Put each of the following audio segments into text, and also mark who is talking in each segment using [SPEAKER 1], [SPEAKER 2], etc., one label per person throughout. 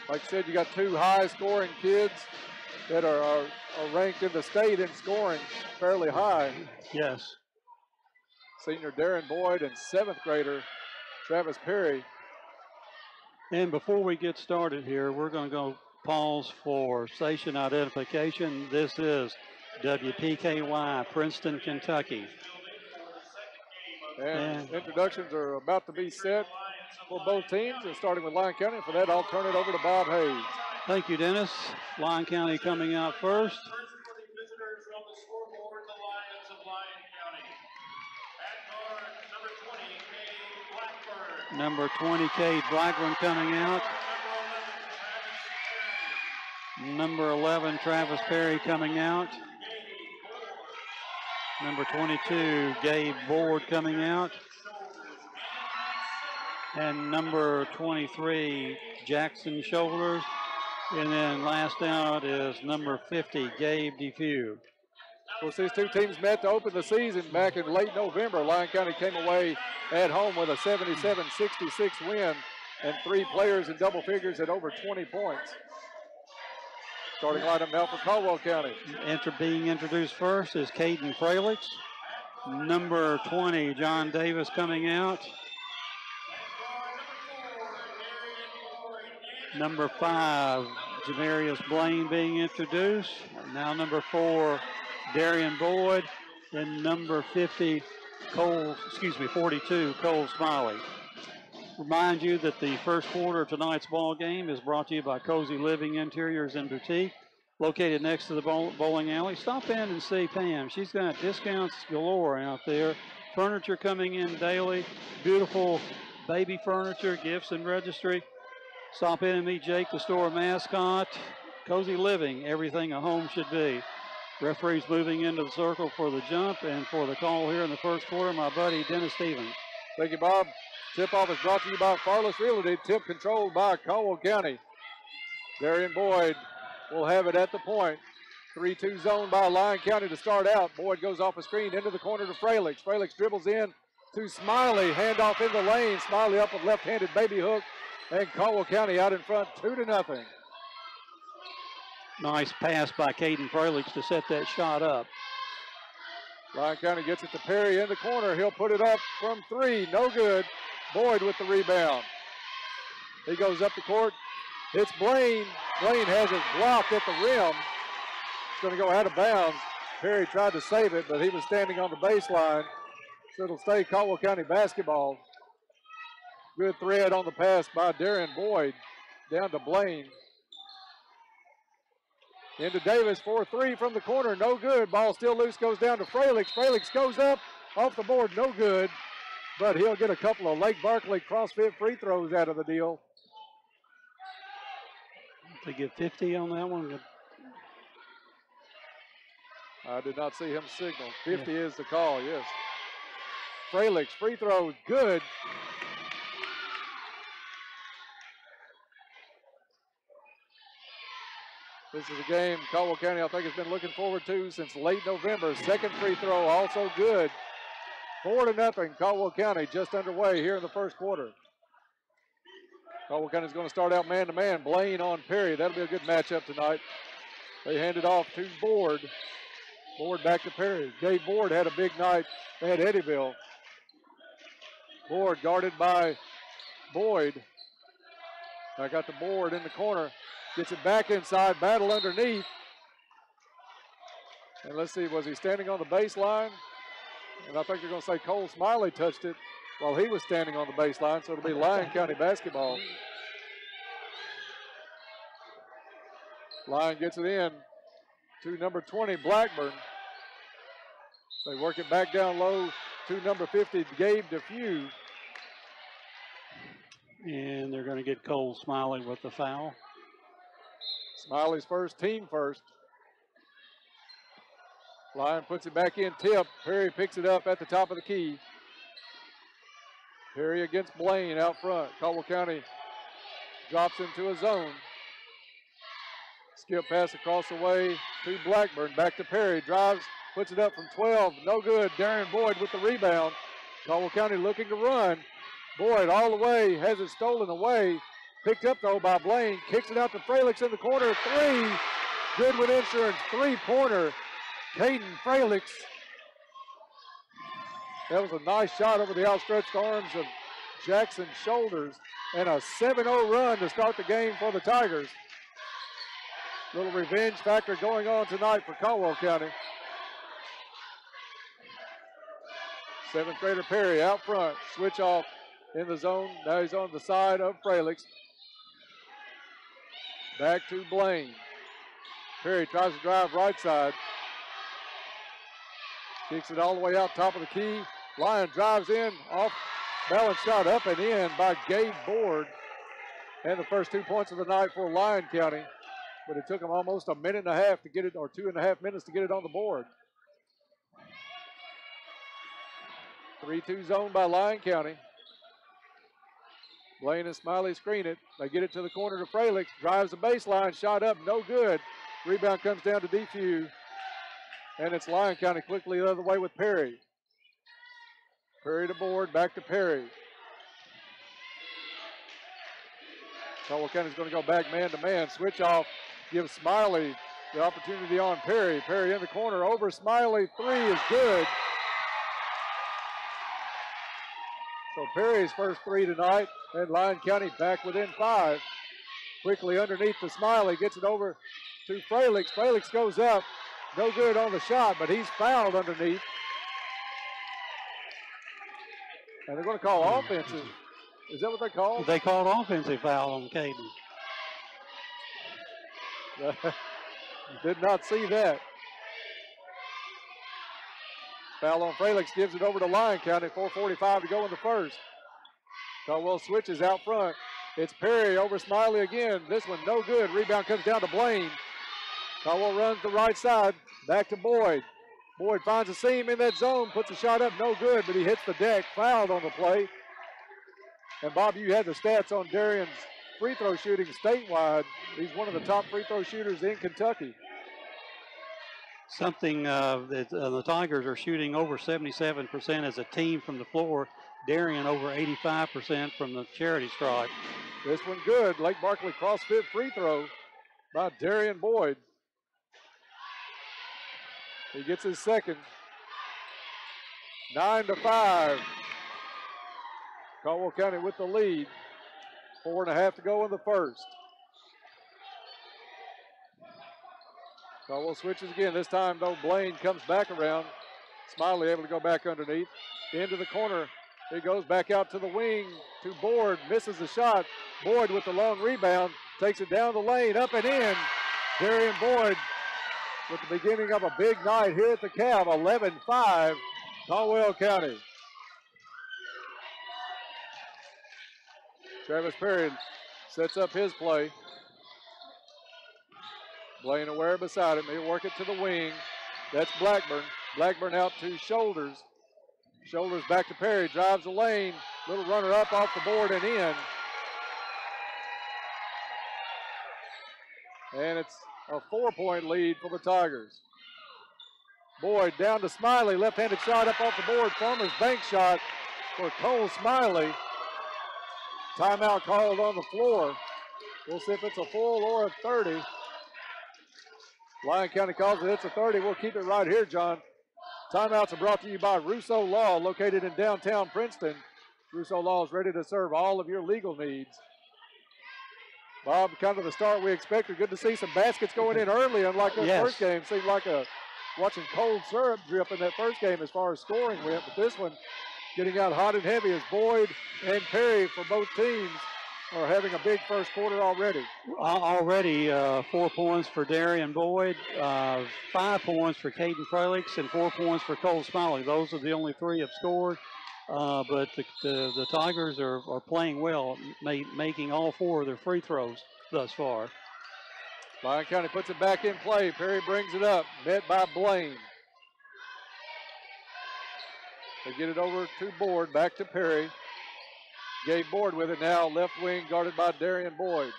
[SPEAKER 1] Like I said, you got two high-scoring kids that are ranked in the state in scoring fairly high.
[SPEAKER 2] Yes.
[SPEAKER 1] Senior Darren Boyd and 7th grader Travis Perry.
[SPEAKER 2] And before we get started here, we're going to go pause for station identification. This is WPKY, Princeton, Kentucky.
[SPEAKER 1] And introductions are about to be set for both teams, and starting with Lyon County. For that, I'll turn it over to Bob Hayes.
[SPEAKER 2] Thank you, Dennis. Lyon County coming out first.
[SPEAKER 3] Visitors on the scoreboard, the Lions of Lyon County. At guard, number 20, Cade Blackburn.
[SPEAKER 2] Number 20, Cade Blackburn coming out. Number 11, Travis Perry coming out. Number 22, Gabe Board coming out. And number 23, Jackson Shoulders. And then last out is number 50, Gabe DeFew.
[SPEAKER 1] Of course, these two teams met to open the season back in late November. Lyon County came away at home with a 77-66 win and 3 players in double figures at over 20 points. Starting lineup now for Caldwell County.
[SPEAKER 2] Being introduced first is Caden Fralix. Number 20, John Davis coming out. Number 5, Jamarius Blaine being introduced. Now number 4, Darian Boyd. And number 42, Cole Smiley. Remind you that the first quarter of tonight's ball game is brought to you by Cozy Living Interiors and Boutique, located next to the bowling alley. Stop in and see Pam. She's got discounts galore out there. Furniture coming in daily. Beautiful baby furniture, gifts and registry. Stop in and meet Jake, the store mascot. Cozy Living, everything a home should be. Referees moving into the circle for the jump and for the call here in the first quarter, my buddy Dennis Stevens.
[SPEAKER 1] Thank you, Bob. Tip-off is brought to you by Farless Realty, tip controlled by Caldwell County. Darian Boyd will have it at the point. 3-2 zone by Lyon County to start out. Boyd goes off a screen into the corner to Fralix. Fralix dribbles in to Smiley. Handoff in the lane. Smiley up with left-handed baby hook. And Caldwell County out in front 2-0.
[SPEAKER 2] Nice pass by Caden Fralix to set that shot up.
[SPEAKER 1] Lyon County gets it to Perry in the corner. He'll put it up from 3. No good. Boyd with the rebound. He goes up the court. Hits Blaine. Blaine has it blocked at the rim. It's going to go out of bounds. Perry tried to save it, but he was standing on the baseline. So it'll stay Caldwell County basketball. Good thread on the pass by Darian Boyd. Down to Blaine. Into Davis for 3 from the corner. No good. Ball still loose. Goes down to Fralix. Fralix goes up. Off the board. No good. But he'll get a couple of Lake Barkley CrossFit free throws out of the deal.
[SPEAKER 2] To get 50 on that one.
[SPEAKER 1] I did not see him signal. 50 is the call, yes. Fralix, free throws, good. This is a game Caldwell County, I think, has been looking forward to since late November. Second free throw, also good. 4-0, Caldwell County just underway here in the first quarter. Caldwell County is going to start out man-to-man. Blaine on Perry. That'll be a good matchup tonight. They hand it off to Board. Board back to Perry. Gabe Board had a big night at Eddyville. Board guarded by Boyd. I got the Board in the corner. Gets it back inside. Battle underneath. And let's see, was he standing on the baseline? And I think they're going to say Cole Smiley touched it while he was standing on the baseline, so it'll be Lyon County basketball. Lyon gets it in to number 20, Blackburn. They work it back down low to number 50, Gabe DeFew.
[SPEAKER 2] And they're going to get Cole Smiley with the foul.
[SPEAKER 1] Smiley's first, team first. Lyon puts it back in, tip. Perry picks it up at the top of the key. Perry against Blaine out front. Caldwell County drops into a zone. Skip pass across the way to Blackburn. Back to Perry. Drives, puts it up from 12. No good. Darian Boyd with the rebound. Caldwell County looking to run. Boyd all the way, has it stolen away. Picked up, though, by Blaine. Kicks it out to Fralix in the corner. Three. Goodwin Insurance three-pointer. Caden Fralix. That was a nice shot over the outstretched arms of Jackson's shoulders. And a 7-0 run to start the game for the Tigers. Little revenge factor going on tonight for Caldwell County. Seventh grader Perry out front. Switch off in the zone. Now he's on the side of Fralix. Back to Blaine. Perry tries to drive right side. Kicks it all the way out top of the key. Lyon drives in, off balance shot up and in by Gabe Board. And the first 2 points of the night for Lyon County. But it took him almost a minute and a half to get it, or 2.5 minutes to get it on the board. 3-2 zone by Lyon County. Blaine and Smiley screen it. They get it to the corner to Fralix. Drives the baseline. Shot up. No good. Rebound comes down to DeFew. And it's Lyon County quickly the other way with Perry. Perry to Board. Back to Perry. Caldwell County's going to go back man-to-man. Switch off. Gives Smiley the opportunity on Perry. Perry in the corner. Over Smiley. Three is good. So Perry's first three tonight, and Lyon County back within 5. Quickly underneath to Smiley, gets it over to Fralix. Fralix goes up, no good on the shot, but he's fouled underneath. And they're going to call offensive. Is that what they called?
[SPEAKER 2] They called offensive foul on Caden.
[SPEAKER 1] Did not see that. Foul on Fralix, gives it over to Lyon County. 4:45 to go in the first. Caldwell switches out front. It's Perry over Smiley again. This one no good. Rebound comes down to Blaine. Caldwell runs the right side. Back to Boyd. Boyd finds a seam in that zone. Puts a shot up. No good, but he hits the deck. Fouled on the play. And Bob, you had the stats on Darian's free throw shooting statewide. He's one of the top free throw shooters in Kentucky.
[SPEAKER 2] Something that the Tigers are shooting over 77% as a team from the floor. Darien over 85% from the charity stripe.
[SPEAKER 1] This one good. Lake Barkley CrossFit free throw by Darian Boyd. He gets his second. 9-5. Caldwell County with the lead. 4.5 to go in the first. Caldwell switches again. This time, though, Blaine comes back around. Smiley able to go back underneath. Into the corner. He goes back out to the wing to Board. Misses the shot. Boyd with the long rebound. Takes it down the lane. Up and in. Darian Boyd with the beginning of a big night here at the Cab. 11-5. Caldwell County. Travis Perry sets up his play. Blaine aware beside him. He'll work it to the wing. That's Blackburn. Blackburn out to Shoulders. Shoulders back to Perry. Drives the lane. Little runner up off the board and in. And it's a 4-point lead for the Tigers. Boyd down to Smiley. Left-handed shot up off the board. Farmer's bank shot for Cole Smiley. Timeout called on the floor. We'll see if it's a full or a 30. Lyon County calls it. It's a 30. We'll keep it right here, John. Timeouts are brought to you by Rousseau Law, located in downtown Princeton. Rousseau Law is ready to serve all of your legal needs. Bob, kind of the start we expected. Good to see some baskets going in early, unlike the first game. Seemed like watching cold syrup drip in that first game as far as scoring went. But this one getting out hot and heavy as Boyd and Perry for both teams are having a big first quarter already.
[SPEAKER 2] Already 4 points for Darian Boyd, 5 points for Caden Fralix, and 4 points for Cole Smiley. Those are the only 3 have scored. But the Tigers are playing well, making all 4 of their free throws thus far.
[SPEAKER 1] Lyon County puts it back in play. Perry brings it up, met by Blaine. They get it over to Board, back to Perry. Gabe Board with it now, left wing guarded by Darian Boyd.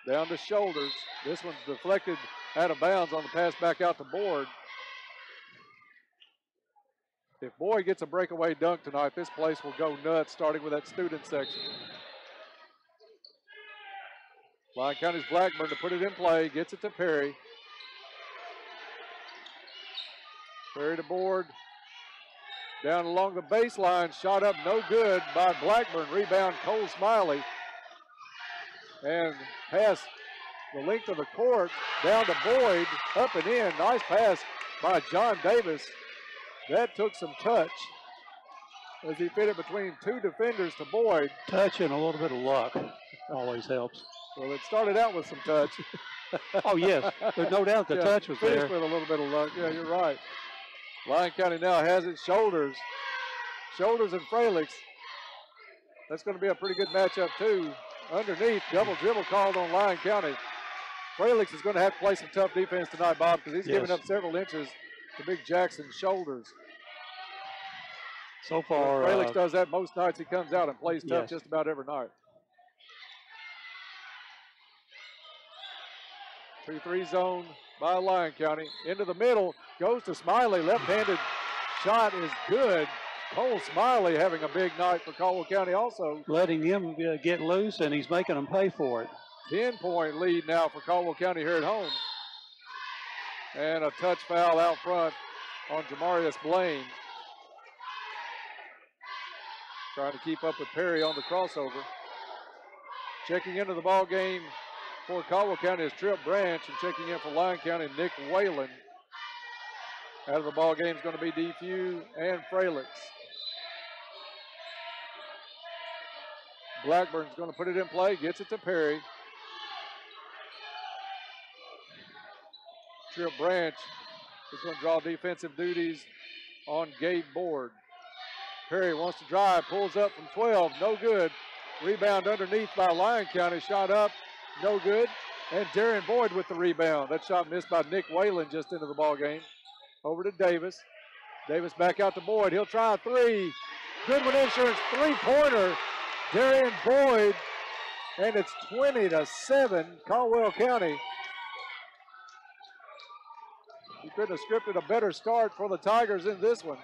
[SPEAKER 1] Down to Shoulders. This one's deflected out of bounds on the pass back out to Board. If Boyd gets a breakaway dunk tonight, this place will go nuts, starting with that student section. Lyon County's Blackburn to put it in play. Gets it to Perry. Perry to board. Down along the baseline. Shot up no good by Blackburn. Rebound Cole Smiley. And pass the length of the court. Down to Boyd. Up and in. Nice pass by John Davis. That took some touch as he fit it between two defenders to Boyd.
[SPEAKER 2] Touch and a little bit of luck always helps.
[SPEAKER 1] Well, it started out with some touch.
[SPEAKER 2] Oh, yes. There's no doubt the touch was
[SPEAKER 1] finished
[SPEAKER 2] there.
[SPEAKER 1] With a little bit of luck. Yeah, you're right. Lyon County now has its shoulders. Shoulders and Fralix. That's going to be a pretty good matchup, too. Underneath, double dribble called on Lyon County. Fralix is going to have to play some tough defense tonight, Bob, because he's giving up several inches to Big Jackson's shoulders.
[SPEAKER 2] So far,
[SPEAKER 1] Fralix does that most nights. He comes out and plays tough just about every night. 2-3 zone by Lyon County. Into the middle, goes to Smiley. Left-handed shot is good. Cole Smiley having a big night for Caldwell County also.
[SPEAKER 2] Letting him get loose, and he's making them pay for it.
[SPEAKER 1] 10-point lead now for Caldwell County here at home. And a touch foul out front on Jamarius Blaine. Trying to keep up with Perry on the crossover. Checking into the ball game for Caldwell County is Tripp Branch, and checking in for Lyon County, Nick Whalen. Out of the ball game is going to be DeFew and Fralix. Blackburn's going to put it in play, gets it to Perry. Tripp Branch is going to draw defensive duties on Gabe Board. Perry wants to drive, pulls up from 12, no good. Rebound underneath by Lyon County, shot up, no good. And Darian Boyd with the rebound. That shot missed by Nick Whalen just into the ball game. Over to Davis. Davis back out to Boyd. He'll try a three. Goodwin Insurance three-pointer. Darian Boyd. And it's 20-7, Caldwell County. You couldn't have scripted a better start for the Tigers in this one.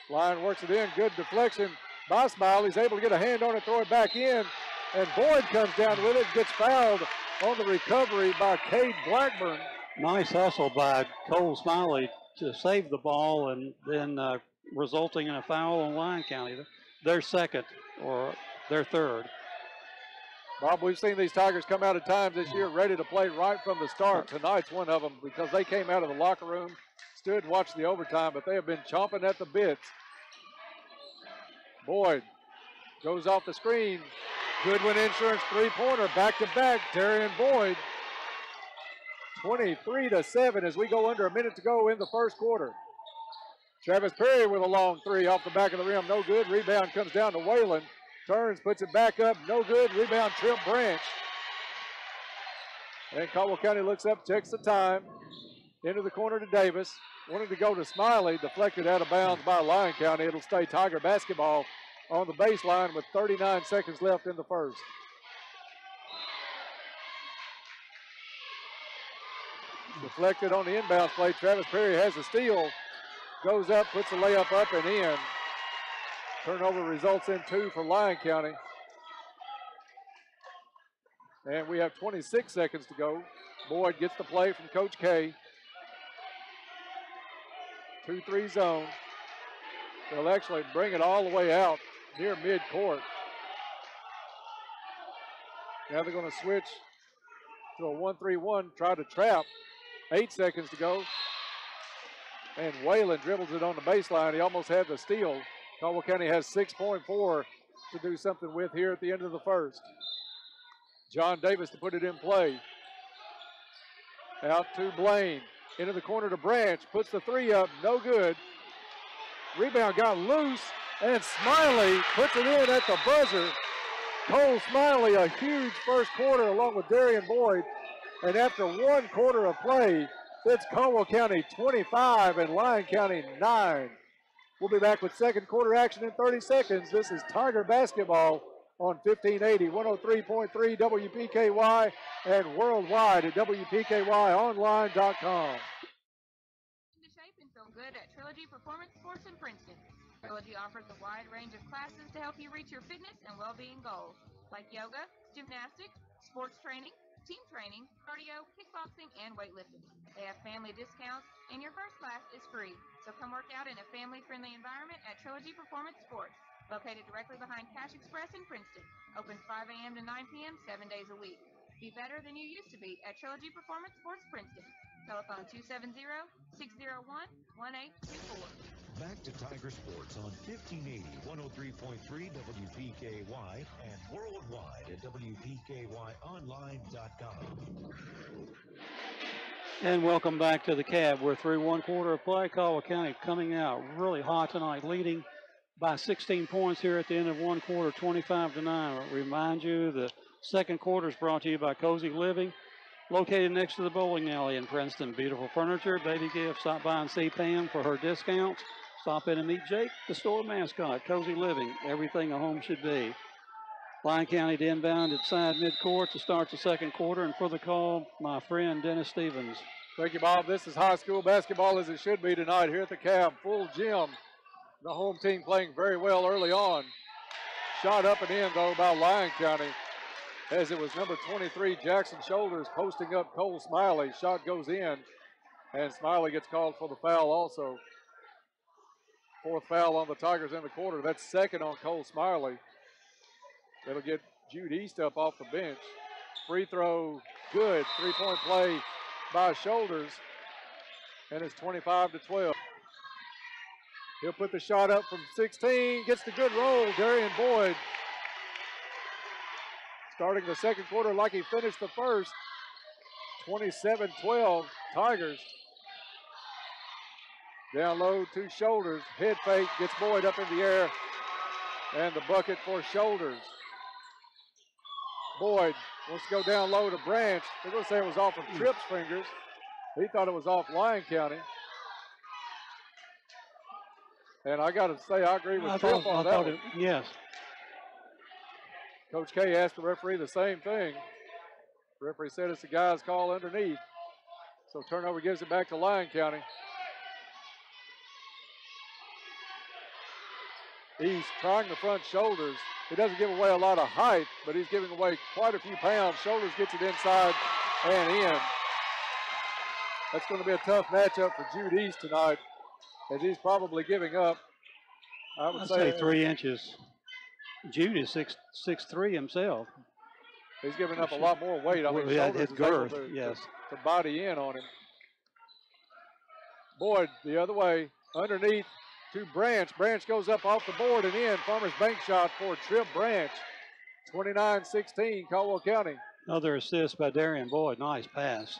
[SPEAKER 1] Lyon works it in. Good deflection by Smiley. He's able to get a hand on it, throw it back in. And Boyd comes down with it, gets fouled on the recovery by Cade Blackburn.
[SPEAKER 2] Nice hustle by Cole Smiley to save the ball, and then resulting in a foul on Lyon County. Their second or their third.
[SPEAKER 1] Bob, we've seen these Tigers come out at times this year ready to play right from the start. Tonight's one of them because they came out of the locker room, stood and watched the overtime, but they have been chomping at the bits. Boyd goes off the screen. Goodwin Insurance three-pointer, back-to-back, Darian Boyd. 23-7 as we go under a minute to go in the first quarter. Travis Perry with a long three off the back of the rim, no good. Rebound comes down to Whalen. Turns, puts it back up, no good. Rebound, Tripp Branch. And Caldwell County looks up, checks the time. Into the corner to Davis. Wanted to go to Smiley, deflected out of bounds by Lyon County. It'll stay Tiger basketball on the baseline with 39 seconds left in the first. Deflected on the inbounds play. Travis Perry has the steal. Goes up, puts the layup up and in. Turnover results in 2 for Lyon County. And we have 26 seconds to go. Boyd gets the play from Coach K. 2-3 zone. They'll actually bring it all the way out near midcourt. Now they're going to switch to a 1-3-1, try to trap. 8 seconds to go. And Whalen dribbles it on the baseline. He almost had the steal. Caldwell County has 6.4 to do something with here at the end of the first. John Davis to put it in play. Out to Blaine. Into the corner to Branch. Puts the three up. No good. Rebound got loose. And Smiley puts it in at the buzzer. Cole Smiley, a huge first quarter along with Darian Boyd. And after 1 quarter of play, it's Caldwell County 25 and Lyon County 9. We'll be back with second quarter action in 30 seconds. This is Tiger basketball on 1580, 103.3 WPKY, and worldwide at WPKYonline.com.
[SPEAKER 4] To shape and feel good at Trilogy Performance Sports in Princeton. Trilogy offers a wide range of classes to help you reach your fitness and well-being goals, like yoga, gymnastics, sports training, team training, cardio, kickboxing, and weightlifting. They have family discounts, and your first class is free. So come work out in a family-friendly environment at Trilogy Performance Sports, located directly behind Cash Express in Princeton. Open 5 a.m. to 9 p.m. 7 days a week. Be better than you used to be at Trilogy Performance Sports Princeton. Telephone 270-601-1824.
[SPEAKER 5] Back to Tiger Sports on 1580, 103.3 WPKY and worldwide at WPKYonline.com.
[SPEAKER 2] And welcome back to the Cab. We're through one quarter of play. Caldwell County coming out really hot tonight, leading by 16 points here at the end of one quarter, 25-9. I'll remind you the second quarter is brought to you by Cozy Living, located next to the bowling alley in Princeton. Beautiful furniture, baby gifts. Stop by and see Pam for her discounts. Stop in and meet Jake, the store mascot. Cozy Living, everything a home should be. Lyon County to inbound at side midcourt to start the second quarter. And for the call, my friend Dennis Stevens.
[SPEAKER 1] Thank you, Bob. This is high school basketball as it should be tonight here at the Cab. Full gym. The home team playing very well early on. Shot up and in, though, by Lyon County, as it was number 23, Jackson Shoulders, posting up Cole Smiley. Shot goes in, and Smiley gets called for the foul also. Fourth foul on the Tigers in the quarter. That's second on Cole Smiley. It'll get Jude East up off the bench. Free throw, good. Three-point play by Shoulders, and it's 25-12. He'll put the shot up from 16, gets the good roll. Darian Boyd starting the second quarter like he finished the first. 27-12 Tigers. Down low, two Shoulders. Head fake, gets Boyd up in the air, and the bucket for Shoulders. Boyd wants to go down low to Branch. They're going to say it was off of Tripp's fingers. He thought it was off Lyon County. And I got to say, I agree with Tripp on that one.
[SPEAKER 2] Yes.
[SPEAKER 1] Coach K asked the referee the same thing. The referee said it's the guy's call underneath. So turnover gives it back to Lyon County. East trying the front Shoulders. He doesn't give away a lot of height, but he's giving away quite a few pounds. Shoulders gets it inside and in. That's going to be a tough matchup for Jude East tonight, as he's probably giving up,
[SPEAKER 2] I'd say 3 inches. Jude is 6'3" himself.
[SPEAKER 1] He's giving up a lot more weight. I mean,
[SPEAKER 2] yeah,
[SPEAKER 1] Shoulders
[SPEAKER 2] his girth,
[SPEAKER 1] is able
[SPEAKER 2] yes.
[SPEAKER 1] to body in on him. Boyd the other way, underneath to Branch. Branch goes up off the board and in. Farmers bank shot for Tripp Branch. 29-16, Caldwell County.
[SPEAKER 2] Another assist by Darian Boyd. Nice pass.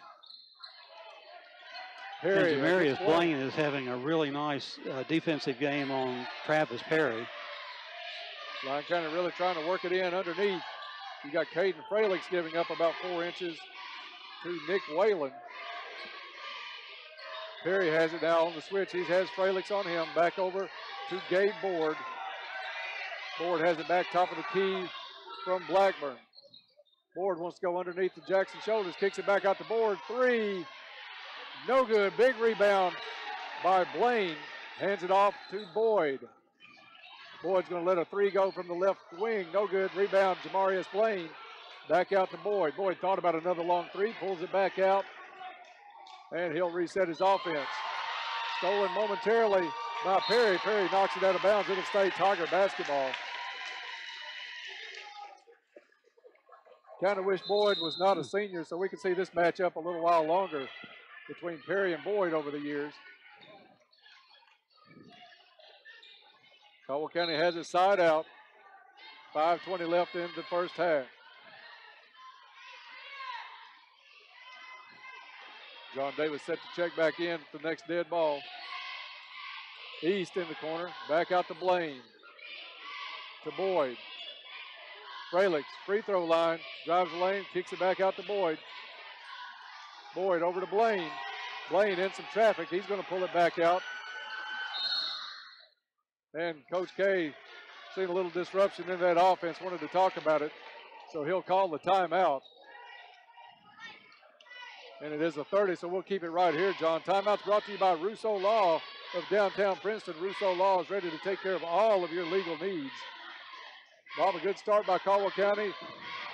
[SPEAKER 1] Perry,
[SPEAKER 2] and Jamarius Blaine is having a really nice defensive game on Travis Perry.
[SPEAKER 1] Lyon County really trying to work it in underneath. You got Caden Fralix giving up about 4 inches to Nick Whalen. Perry has it now on the switch. He has Fralix on him. Back over to Gabe Board. Board has it back top of the key from Blackburn. Board wants to go underneath the Jackson Shoulders. Kicks it back out to Board. Three. No good. Big rebound by Blaine. Hands it off to Boyd. Boyd's going to let a three go from the left wing. No good. Rebound, Jamarius Blaine. Back out to Boyd. Boyd thought about another long three. Pulls it back out. And he'll reset his offense. Stolen momentarily by Perry. Perry knocks it out of bounds. It'll stay Tiger basketball. Kind of wish Boyd was not a senior so we could see this matchup a little while longer between Perry and Boyd over the years. Caldwell County has his side out. 5:20 left in the first half. John Davis set to check back in for the next dead ball. East in the corner. Back out to Blaine. To Boyd. Fralix, free throw line. Drives the lane, kicks it back out to Boyd. Boyd over to Blaine. Blaine in some traffic. He's going to pull it back out. And Coach K seen a little disruption in that offense, wanted to talk about it. So he'll call the timeout. And it is a 30, so we'll keep it right here, John. Timeout's brought to you by Russo Law of downtown Princeton, Rousseau Law is ready to take care of all of your legal needs. Bob, a good start by Caldwell County.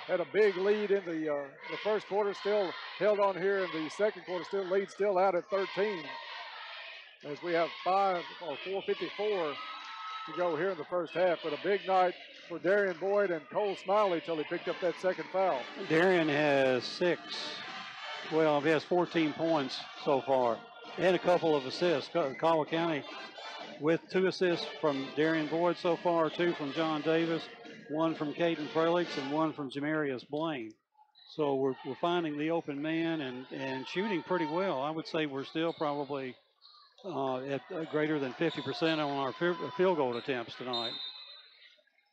[SPEAKER 1] Had a big lead in the first quarter, still held on here in the second quarter, still out at 13. As we have 4:54 to go here in the first half. But a big night for Darian Boyd and Cole Smiley till he picked up that second foul.
[SPEAKER 2] Darian has he has 14 points so far and a couple of assists. Caldwell County with 2 assists from Darian Boyd so far, 2 from John Davis, 1 from Caden Frelix, and 1 from Jamarius Blaine. So we're finding the open man and shooting pretty well. I would say we're still probably at greater than 50% on our field goal attempts tonight.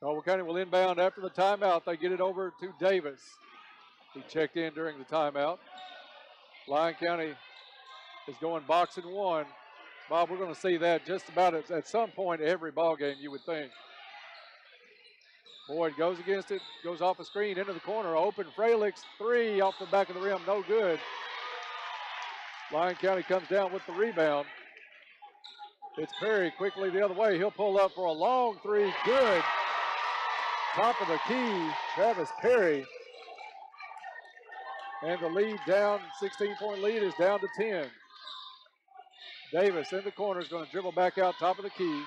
[SPEAKER 1] Caldwell County will inbound after the timeout. They get it over to Davis. He checked in during the timeout. Lyon County is going box and one. Bob, we're going to see that just about at some point every ball game, you would think. Boyd goes against it, goes off a screen into the corner. Open Frelix, 3 off the back of the rim, no good. Lyon County comes down with the rebound. It's Perry quickly the other way. He'll pull up for a long 3, good. Top of the key, Travis Perry. And the lead down, 16-point lead is down to 10. Davis in the corner is going to dribble back out top of the key.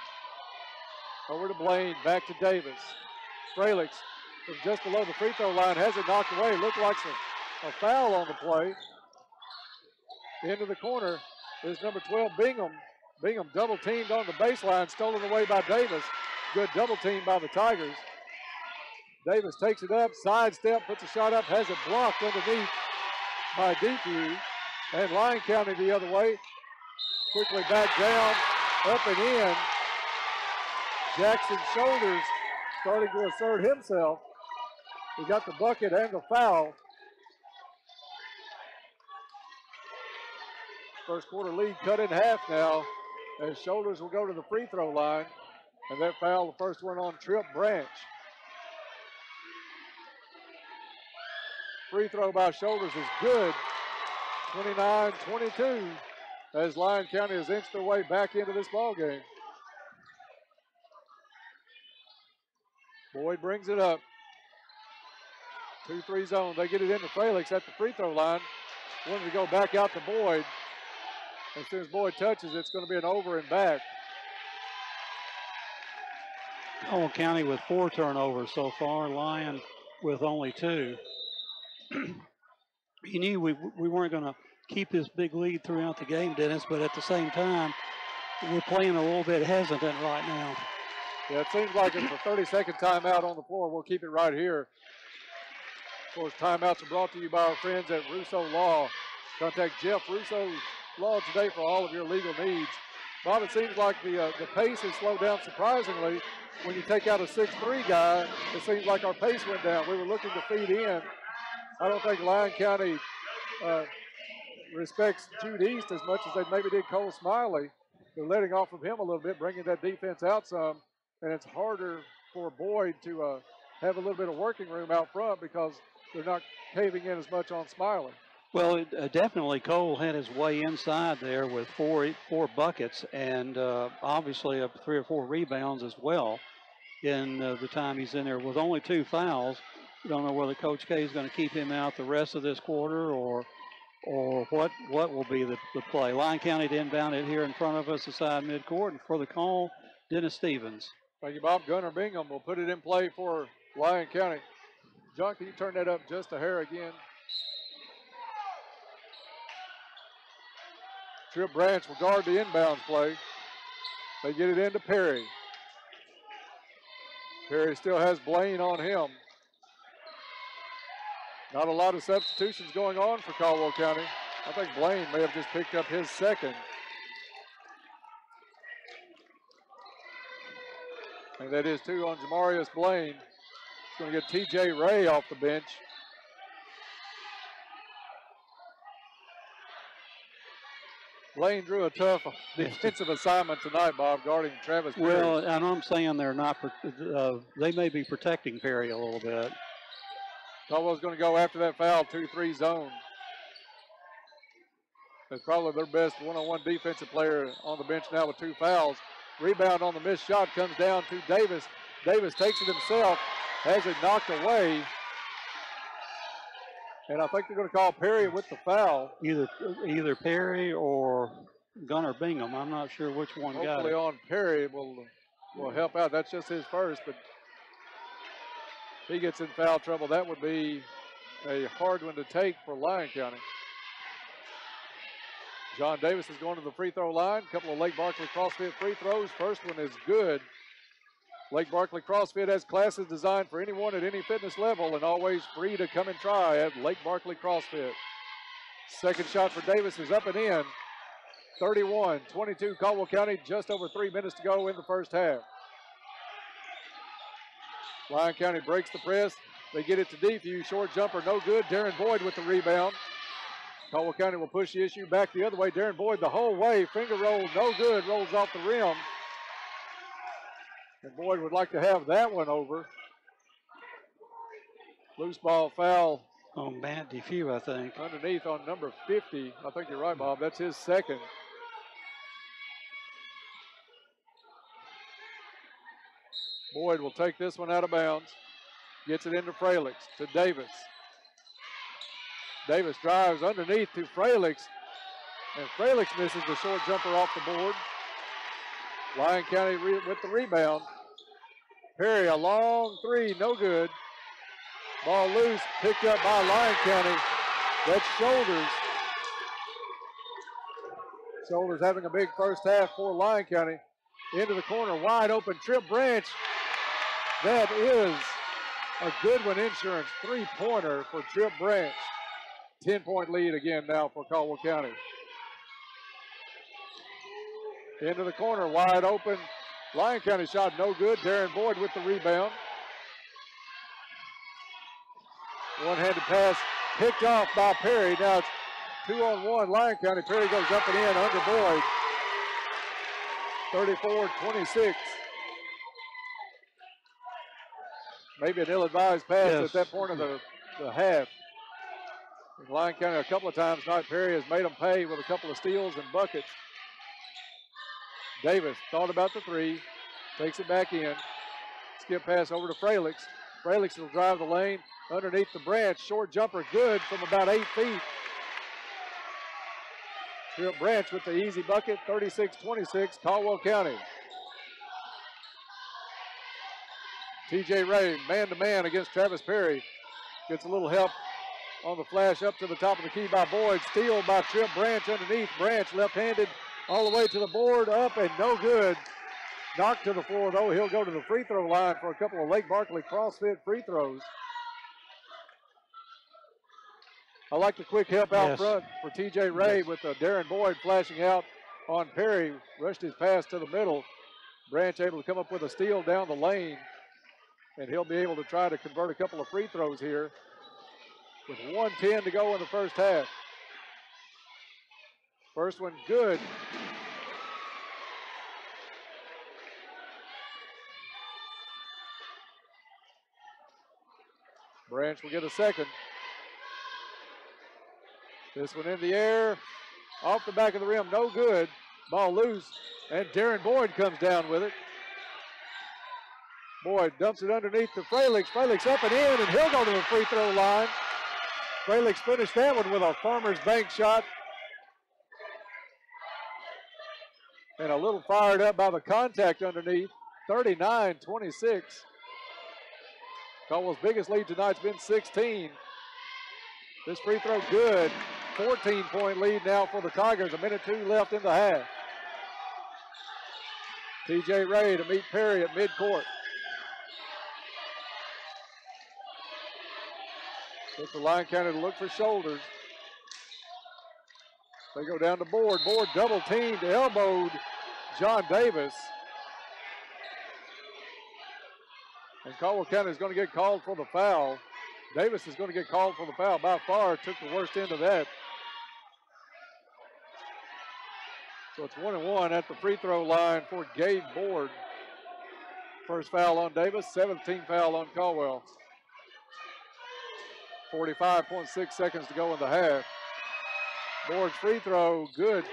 [SPEAKER 1] Over to Blaine, back to Davis. Frelix from just below the free throw line has it knocked away. Looked like a foul on the play. Into the corner is number 12, Bingham. Bingham double teamed on the baseline, stolen away by Davis. Good double team by the Tigers. Davis takes it up, sidestep, puts a shot up, has it blocked underneath by DQ. And Lyon County the other way. Quickly back down, up and in. Jackson Shoulders starting to assert himself. He got the bucket and the foul. First quarter lead cut in half now as Shoulders will go to the free throw line. And that foul, the first one on Trip Branch. Free throw by Shoulders is good. 29-22 as Lyon County has inched their way back into this ball game. Boyd brings it up. 2-3 zone. They get it into Frelix at the free throw line. Wanting to go back out to Boyd. As soon as Boyd touches, it's going to be an over and back.
[SPEAKER 2] Caldwell County with 4 turnovers so far. Lyon with only 2. You knew we weren't going to keep this big lead throughout the game, Dennis, but at the same time, we're playing a little bit hesitant right now.
[SPEAKER 1] Yeah, it seems like it's a 30-second timeout on the floor. We'll keep it right here. Of course, timeouts are brought to you by our friends at Rousseau Law. Contact Jeff Rousseau Law today for all of your legal needs. Bob, it seems like the pace has slowed down surprisingly. When you take out a 6'3" guy, it seems like our pace went down. We were looking to feed in. I don't think Lyon County respects Jude East as much as they maybe did Cole Smiley. They're letting off of him a little bit, bringing that defense out some, and it's harder for Boyd to have a little bit of working room out front because they're not caving in as much on Smiley.
[SPEAKER 2] Well, definitely Cole had his way inside there with four buckets and obviously 3 or 4 rebounds as well in the time he's in there with only 2 fouls. We don't know whether Coach K is going to keep him out the rest of this quarter or what will be the play. Lyon County to inbound it here in front of us aside midcourt, and for the call, Dennis Stevens.
[SPEAKER 1] Thank you, Bob. Gunnar Bingham will put it in play for Lyon County. John, can you turn that up just a hair again? Trip Branch will guard the inbounds play. They get it into Perry. Perry still has Blaine on him. Not a lot of substitutions going on for Caldwell County. I think Blaine may have just picked up his second. And that is 2 on Jamarius Blaine. He's going to get T.J. Ray off the bench. Blaine drew a tough defensive assignment tonight, Bob, guarding Travis Perry.
[SPEAKER 2] Well, and I'm saying they're not. They may be protecting Perry a little bit. Caldwell's
[SPEAKER 1] going to go after that foul, 2-3 zone. That's probably their best one-on-one defensive player on the bench now with 2 fouls. Rebound on the missed shot comes down to Davis. Davis takes it himself, has it knocked away. And I think they're going to call Perry with the foul.
[SPEAKER 2] Either Perry or Gunnar Bingham. I'm not sure which one got it.
[SPEAKER 1] Hopefully on Perry will help out. That's just his first, but he gets in foul trouble. That would be a hard one to take for Lyon County. John Davis is going to the free throw line. A couple of Lake Barkley CrossFit free throws. First one is good. Lake Barkley CrossFit has classes designed for anyone at any fitness level and always free to come and try at Lake Barkley CrossFit. Second shot for Davis is up and in. 31-22 Caldwell County, just over 3 minutes to go in the first half. Lyon County breaks the press. They get it to Defuse. Short jumper, no good. Darren Boyd with the rebound. Caldwell County will push the issue back the other way. Darren Boyd the whole way. Finger roll, no good. Rolls off the rim. And Boyd would like to have that one over. Loose ball foul.
[SPEAKER 2] On Matt Defew, I think.
[SPEAKER 1] Underneath on number 50. I think you're right, Bob. That's his second. Boyd will take this one out of bounds. Gets it into Fralix to Davis. Davis drives underneath to Fralix. And Fralix misses the short jumper off the board. Lyon County with the rebound. Perry, a long three, no good. Ball loose, picked up by Lyon County. That's Shoulders. Shoulders having a big first half for Lyon County. Into the corner, wide open, Trip Branch. That is a Goodwin Insurance three-pointer for Trip Branch. 10-point lead again now for Caldwell County. Into the corner, wide open. Lyon County shot no good. Darren Boyd with the rebound. One-handed pass picked off by Perry. Now it's 2-on-1. Lyon County. Perry goes up and in under Boyd. 34-26. Maybe an ill-advised pass at that point of the half. And Lyon County a couple of times tonight. Perry has made them pay with a couple of steals and buckets. Davis thought about the three. Takes it back in. Skip pass over to Fralix. Fralix will drive the lane underneath the Branch. Short jumper good from about 8 feet. Trip Branch with the easy bucket. 36-26 Caldwell County. TJ Ray man-to-man against Travis Perry. Gets a little help on the flash up to the top of the key by Boyd. Steal by Trip Branch underneath. Branch left-handed all the way to the board. Up and no good. Knocked to the floor, though. He'll go to the free throw line for a couple of Lake Barkley CrossFit free throws. I like the quick help out front for TJ Ray with Darren Boyd flashing out on Perry. Rushed his pass to the middle. Branch able to come up with a steal down the lane. And he'll be able to try to convert a couple of free throws here with 1:10 to go in the first half. First one good. Branch will get a second. This one in the air. Off the back of the rim, no good. Ball loose, and Darren Boyd comes down with it. Boyd dumps it underneath to Fralix. Fralix up and in, and he'll go to the free throw line. Fralix finished that one with a Farmers Bank shot. And a little fired up by the contact underneath. 39-26. Caldwell's biggest lead tonight's been 16. This free throw good. 14-point lead now for the Tigers. 1:02 left in the half. TJ Ray to meet Perry at midcourt. Gets the Lyon County to look for Shoulders. They go down to Board. Board double teamed, elbowed John Davis. And Caldwell County is going to get called for the foul. Davis is going to get called for the foul. By far took the worst end of that. So it's 1-1 at the free throw line for Gabe Board. First foul on Davis, 17th foul on Caldwell. 45.6 seconds to go in the half. Board's free throw, good.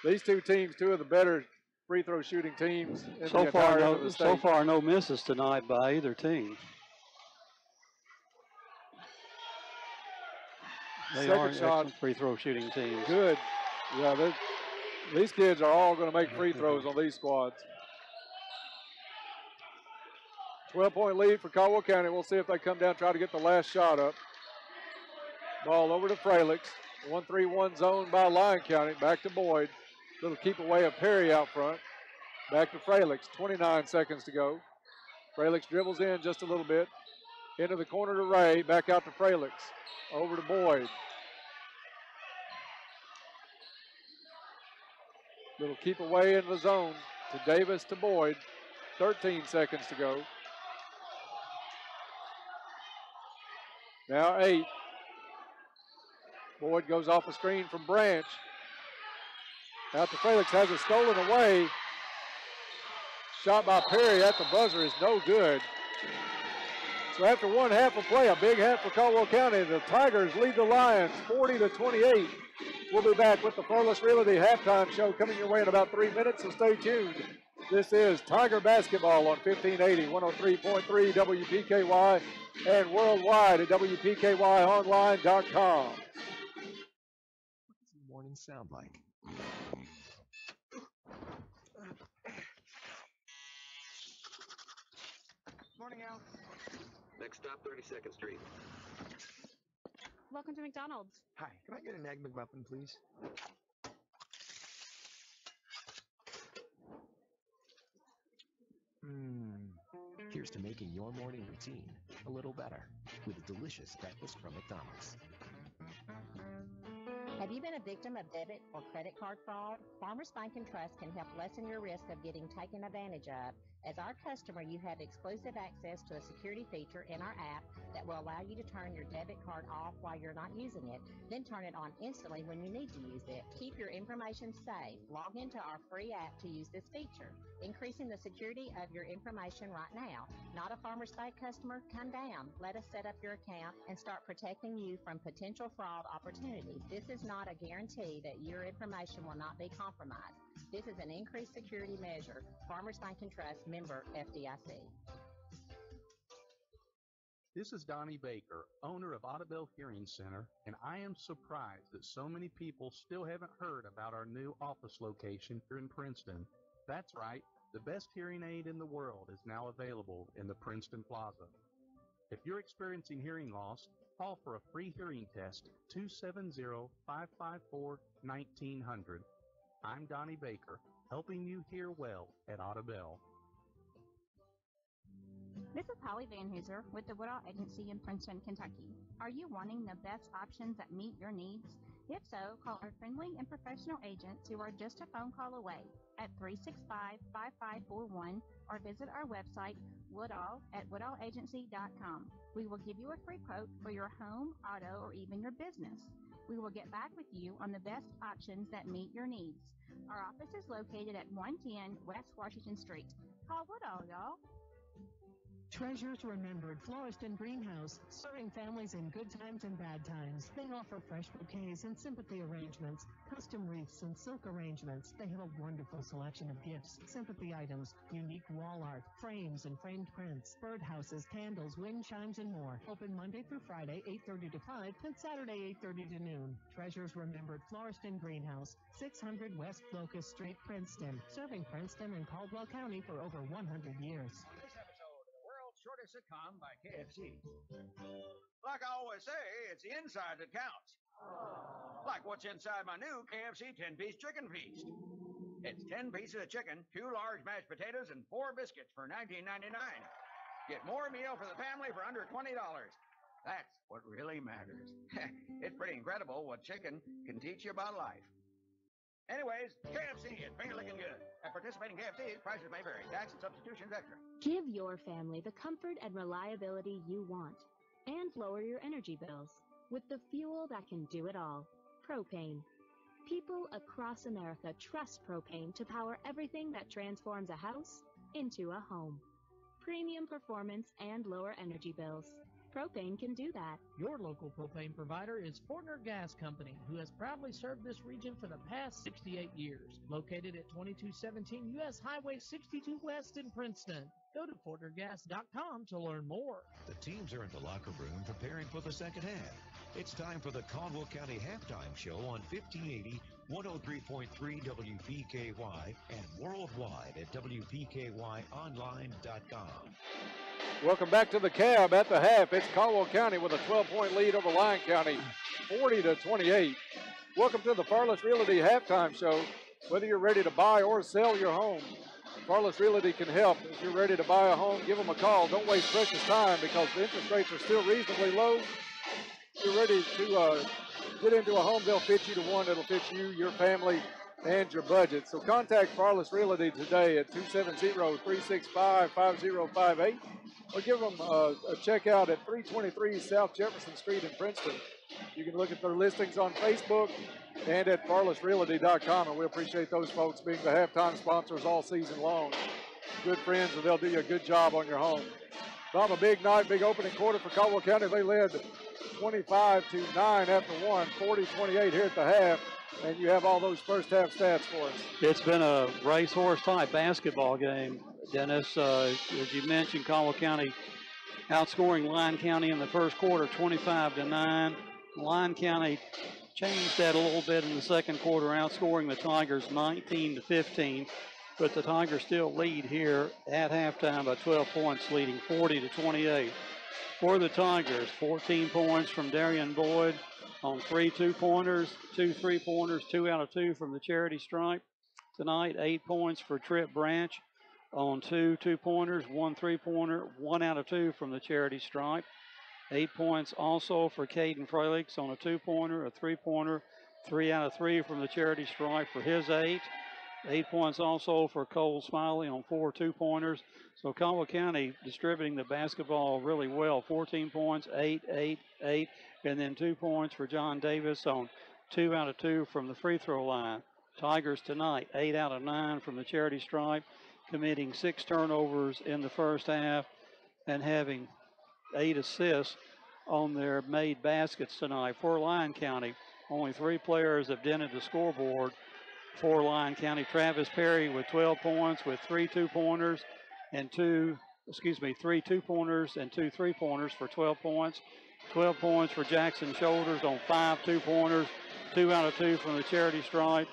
[SPEAKER 1] These two teams, two of the better free throw shooting teams in the entire end of the state.
[SPEAKER 2] So far, no misses tonight by either team. They are excellent free throw shooting teams.
[SPEAKER 1] Good. Yeah, these kids are all going to make free throws on these squads. 12-point lead for Caldwell County. We'll see if they come down, try to get the last shot up. Ball over to Fralix. 1-3-1 zone by Lyon County. Back to Boyd. Little keep away of Perry out front. Back to Fralix. 29 seconds to go. Fralix dribbles in just a little bit. Into the corner to Ray. Back out to Fralix. Over to Boyd. Little keep away in the zone to Davis to Boyd. 13 seconds to go. Now 8. Boyd goes off a screen from Branch. Out to Fralix, has it stolen away. Shot by Perry at the buzzer is no good. So after one half of play, a big half for Caldwell County, the Tigers lead the Lions 40-28. We'll be back with the Flawless Realty halftime show coming your way in about 3 minutes, so stay tuned. This is Tiger Basketball on 1580, 103.3 WPKY, and worldwide at WPKYonline.com.
[SPEAKER 6] What does the morning sound like?
[SPEAKER 7] Morning, Al. Next stop, 32nd Street.
[SPEAKER 8] Welcome to McDonald's.
[SPEAKER 6] Hi, can I get an Egg McMuffin, please? Here's to making your morning routine a little better with a delicious breakfast from McDonald's.
[SPEAKER 9] Have you been a victim of debit or credit card fraud? Farmers Bank and Trust can help lessen your risk of getting taken advantage of. As our customer, you have exclusive access to a security feature in our app that will allow you to turn your debit card off while you're not using it, then turn it on instantly when you need to use it. Keep your information safe. Log into our free app to use this feature. Increasing the security of your information right now. Not a Farmers Bank customer? Come down. Let us set up your account and start protecting you from potential fraud opportunities. This is not a guarantee that your information will not be compromised. This is an increased security measure. Farmers Bank and Trust, member FDIC.
[SPEAKER 10] This is Donnie Baker, owner of Audubell Hearing Center, and I am surprised that so many people still haven't heard about our new office location here in Princeton. That's right, the best hearing aid in the world is now available in the Princeton Plaza. If you're experiencing hearing loss, call for a free hearing test, 270-554-1900. I'm Donnie Baker, helping you hear well at Audubell.
[SPEAKER 4] This is Holly Van Hooser with the Woodall Agency in Princeton, Kentucky. Are you wanting the best options that meet your needs? If so, call our friendly and professional agents who are just a phone call away at 365-5541 or visit our website, woodallagency.com. We will give you a free quote for your home, auto, or even your business. We will get back with you on the best options that meet your needs. Our office is located at 110 West Washington Street. Call Woodall, y'all.
[SPEAKER 11] Treasures Remembered Florist and Greenhouse, serving families in good times and bad times. They offer fresh bouquets and sympathy arrangements, custom wreaths and silk arrangements. They have a wonderful selection of gifts, sympathy items, unique wall art, frames and framed prints, birdhouses, candles, wind chimes, and more. Open Monday through Friday, 8:30 to 5, and Saturday, 8:30 to noon. Treasures Remembered Florist and Greenhouse, 600 West Locust Street, Princeton, serving Princeton and Caldwell County for over 100 years.
[SPEAKER 12] Shortest sitcom by KFC. Like I always say, it's the inside that counts. Like what's inside my new KFC 10-piece chicken feast. It's 10 pieces of chicken, 2 large mashed potatoes, and 4 biscuits for $19.99. Get more meal for the family for under $20. That's what really matters. It's pretty incredible what chicken can teach you about life. Anyways, KFC, it's finger licking good. At participating KFCs, prices may vary. Tax and substitutions extra.
[SPEAKER 13] Give your family the comfort and reliability you want, and lower your energy bills with the fuel that can do it all, propane. People across America trust propane to power everything that transforms a house into a home. Premium performance and lower energy bills. Propane can do that.
[SPEAKER 8] Your local propane provider is Fortner Gas Company, who has proudly served this region for the past 68 years. Located at 2217 U.S. Highway 62 West in Princeton. Go to FortnerGas.com to learn more.
[SPEAKER 5] The teams are in the locker room preparing for the second half. It's time for the Caldwell County Halftime Show on 1580, 103.3 WPKY, and worldwide at WPKYonline.com.
[SPEAKER 1] Welcome back to the Cab at the half. It's Caldwell County with a 12-point lead over Lyon County, 40-28. Welcome to the Farless Realty Halftime Show. Whether you're ready to buy or sell your home, Farless Realty can help. If you're ready to buy a home, give them a call. Don't waste precious time because the interest rates are still reasonably low. If you're ready to get into a home, they'll fit you to one that'll fit you, your family, and your budget. So contact Farless Realty today at 270-365-5058 or give them a check out at 323 South Jefferson Street in Princeton. You can look at their listings on Facebook and at farlessrealty.com, and we appreciate those folks being the halftime sponsors all season long. Good friends, and they'll do you a good job on your home. Bob, a big night, big opening quarter for Caldwell County. They led 25-9 after one, 40-28 here at the half, and you have all those first half stats for us.
[SPEAKER 2] It's been a racehorse type basketball game, Dennis. As you mentioned, Caldwell County outscoring Lyon County in the first quarter 25-9. Lyon County changed that a little bit in the second quarter, outscoring the Tigers 19-15. But the Tigers still lead here at halftime by 12 points, leading 40-28. For the Tigers, 14 points from Darian Boyd on 3 2-pointers, 2 3-pointers, 2 out of 2 from the charity stripe. Tonight, 8 points for Trip Branch on 2 2-pointers, 1 3-pointer, 1 out of 2 from the charity stripe. 8 points also for Caden Fralix on a 2-pointer, a 3-pointer, 3 out of 3 from the charity stripe for his 8. 8 points also for Cole Smiley on 4 2-pointers. So Caldwell County distributing the basketball really well. 14 points, 8, 8, 8, and then 2 points for John Davis on 2 out of 2 from the free throw line. Tigers tonight, 8 out of 9 from the charity stripe, committing 6 turnovers in the first half and having 8 assists on their made baskets tonight. For Lyon County, only 3 players have dented the scoreboard for Lyon County. Travis Perry with 12 points with 3 2-pointers and 3 2-pointers and 2 3-pointers for 12 points. 12 points for Jackson Shoulders on 5 2-pointers, 2 out of 2 from the charity stripe.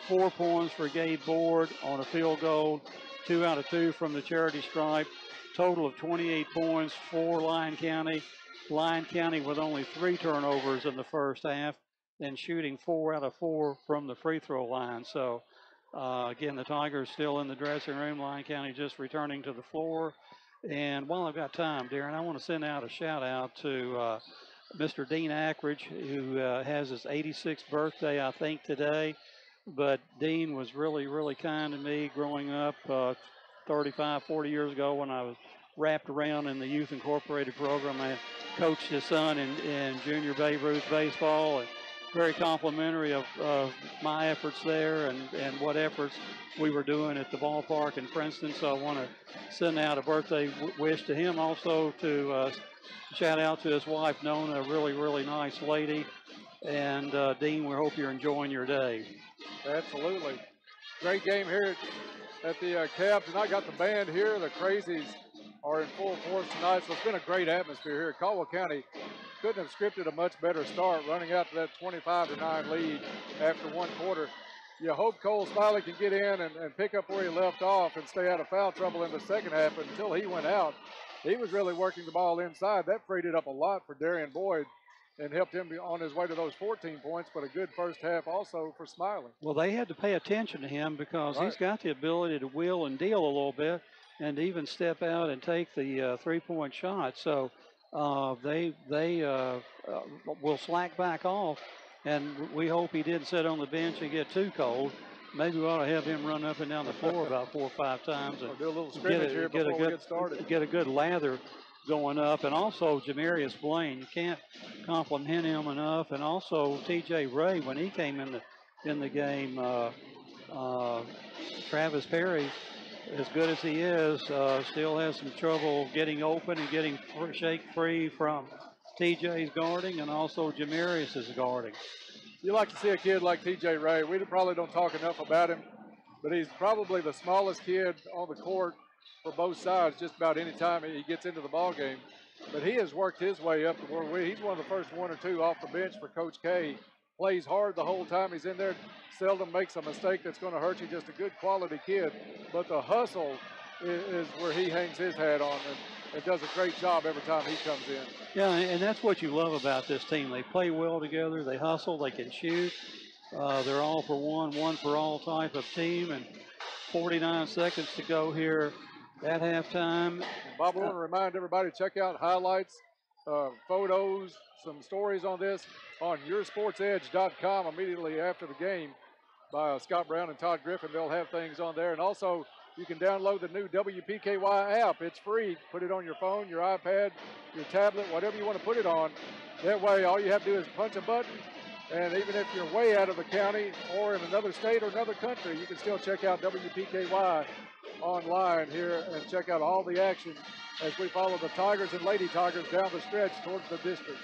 [SPEAKER 2] 4 points for Gabe Board on a field goal, 2 out of 2 from the charity stripe. Total of 28 points for Lyon County. Lyon County with only 3 turnovers in the first half and shooting 4 out of 4 from the free throw line. So, again, the Tigers still in the dressing room. Lyon County just returning to the floor. And while I've got time, Darren, I want to send out a shout out to Mr. Dean Ackridge, who has his 86th birthday, I think, today. But Dean was really, really kind to me growing up 35, 40 years ago when I was wrapped around in the Youth Incorporated program. I coached his son in junior Babe Ruth baseball, and very complimentary of my efforts there and what efforts we were doing at the ballpark in Princeton. So I want to send out a birthday wish to him. Also to shout out to his wife, Nona, a really, really nice lady. And Dean, we hope you're enjoying your day.
[SPEAKER 1] Absolutely. Great game here at the Cab tonight. Got the band here. The Crazies are in full force tonight. So it's been a great atmosphere here. Caldwell County couldn't have scripted a much better start, running out to that 25-9 lead after one quarter. You hope Cole Smiley can get in and pick up where he left off and stay out of foul trouble in the second half. But until he went out, he was really working the ball inside. That freed it up a lot for Darian Boyd and helped him be on his way to those 14 points, but a good first half also for Smiley.
[SPEAKER 2] Well, they had to pay attention to him because he's got the ability to wheel and deal a little bit and even step out and take the three-point shot. So they will slack back off, and we hope he didn't sit on the bench and get too cold. Maybe we ought to have him run up and down the floor about 4 or 5 times and
[SPEAKER 1] do a little scrimmage here before we get started.
[SPEAKER 2] Get a good lather going up. And also Jamarius Blaine, you can't compliment him enough. And also T.J. Ray, when he came in the game, Travis Perry as good as he is, still has some trouble getting open and getting shake free from TJ's guarding and also Jamarius's guarding.
[SPEAKER 1] You like to see a kid like TJ Ray. We probably don't talk enough about him, but he's probably the smallest kid on the court for both sides just about any time he gets into the ball game. But he has worked his way up to where he's one of the first one or two off the bench for Coach K. Plays hard the whole time he's in there. Seldom makes a mistake that's going to hurt you. Just a good quality kid. But the hustle is where he hangs his hat on and does a great job every time he comes in.
[SPEAKER 2] Yeah, and that's what you love about this team. They play well together. They hustle. They can shoot. They're all for one for all type of team. And 49 seconds to go here at halftime.
[SPEAKER 1] Bob, I want to remind everybody to check out highlights, photos, some stories on this on yoursportsedge.com immediately after the game by Scott Brown and Todd Griffin. They'll have things on there. And also, you can download the new WPKY app. It's free. Put it on your phone, your iPad, your tablet, whatever you want to put it on. That way, all you have to do is punch a button. And even if you're way out of the county or in another state or another country, you can still check out WPKY online here and check out all the action as we follow the Tigers and Lady Tigers down the stretch towards the district.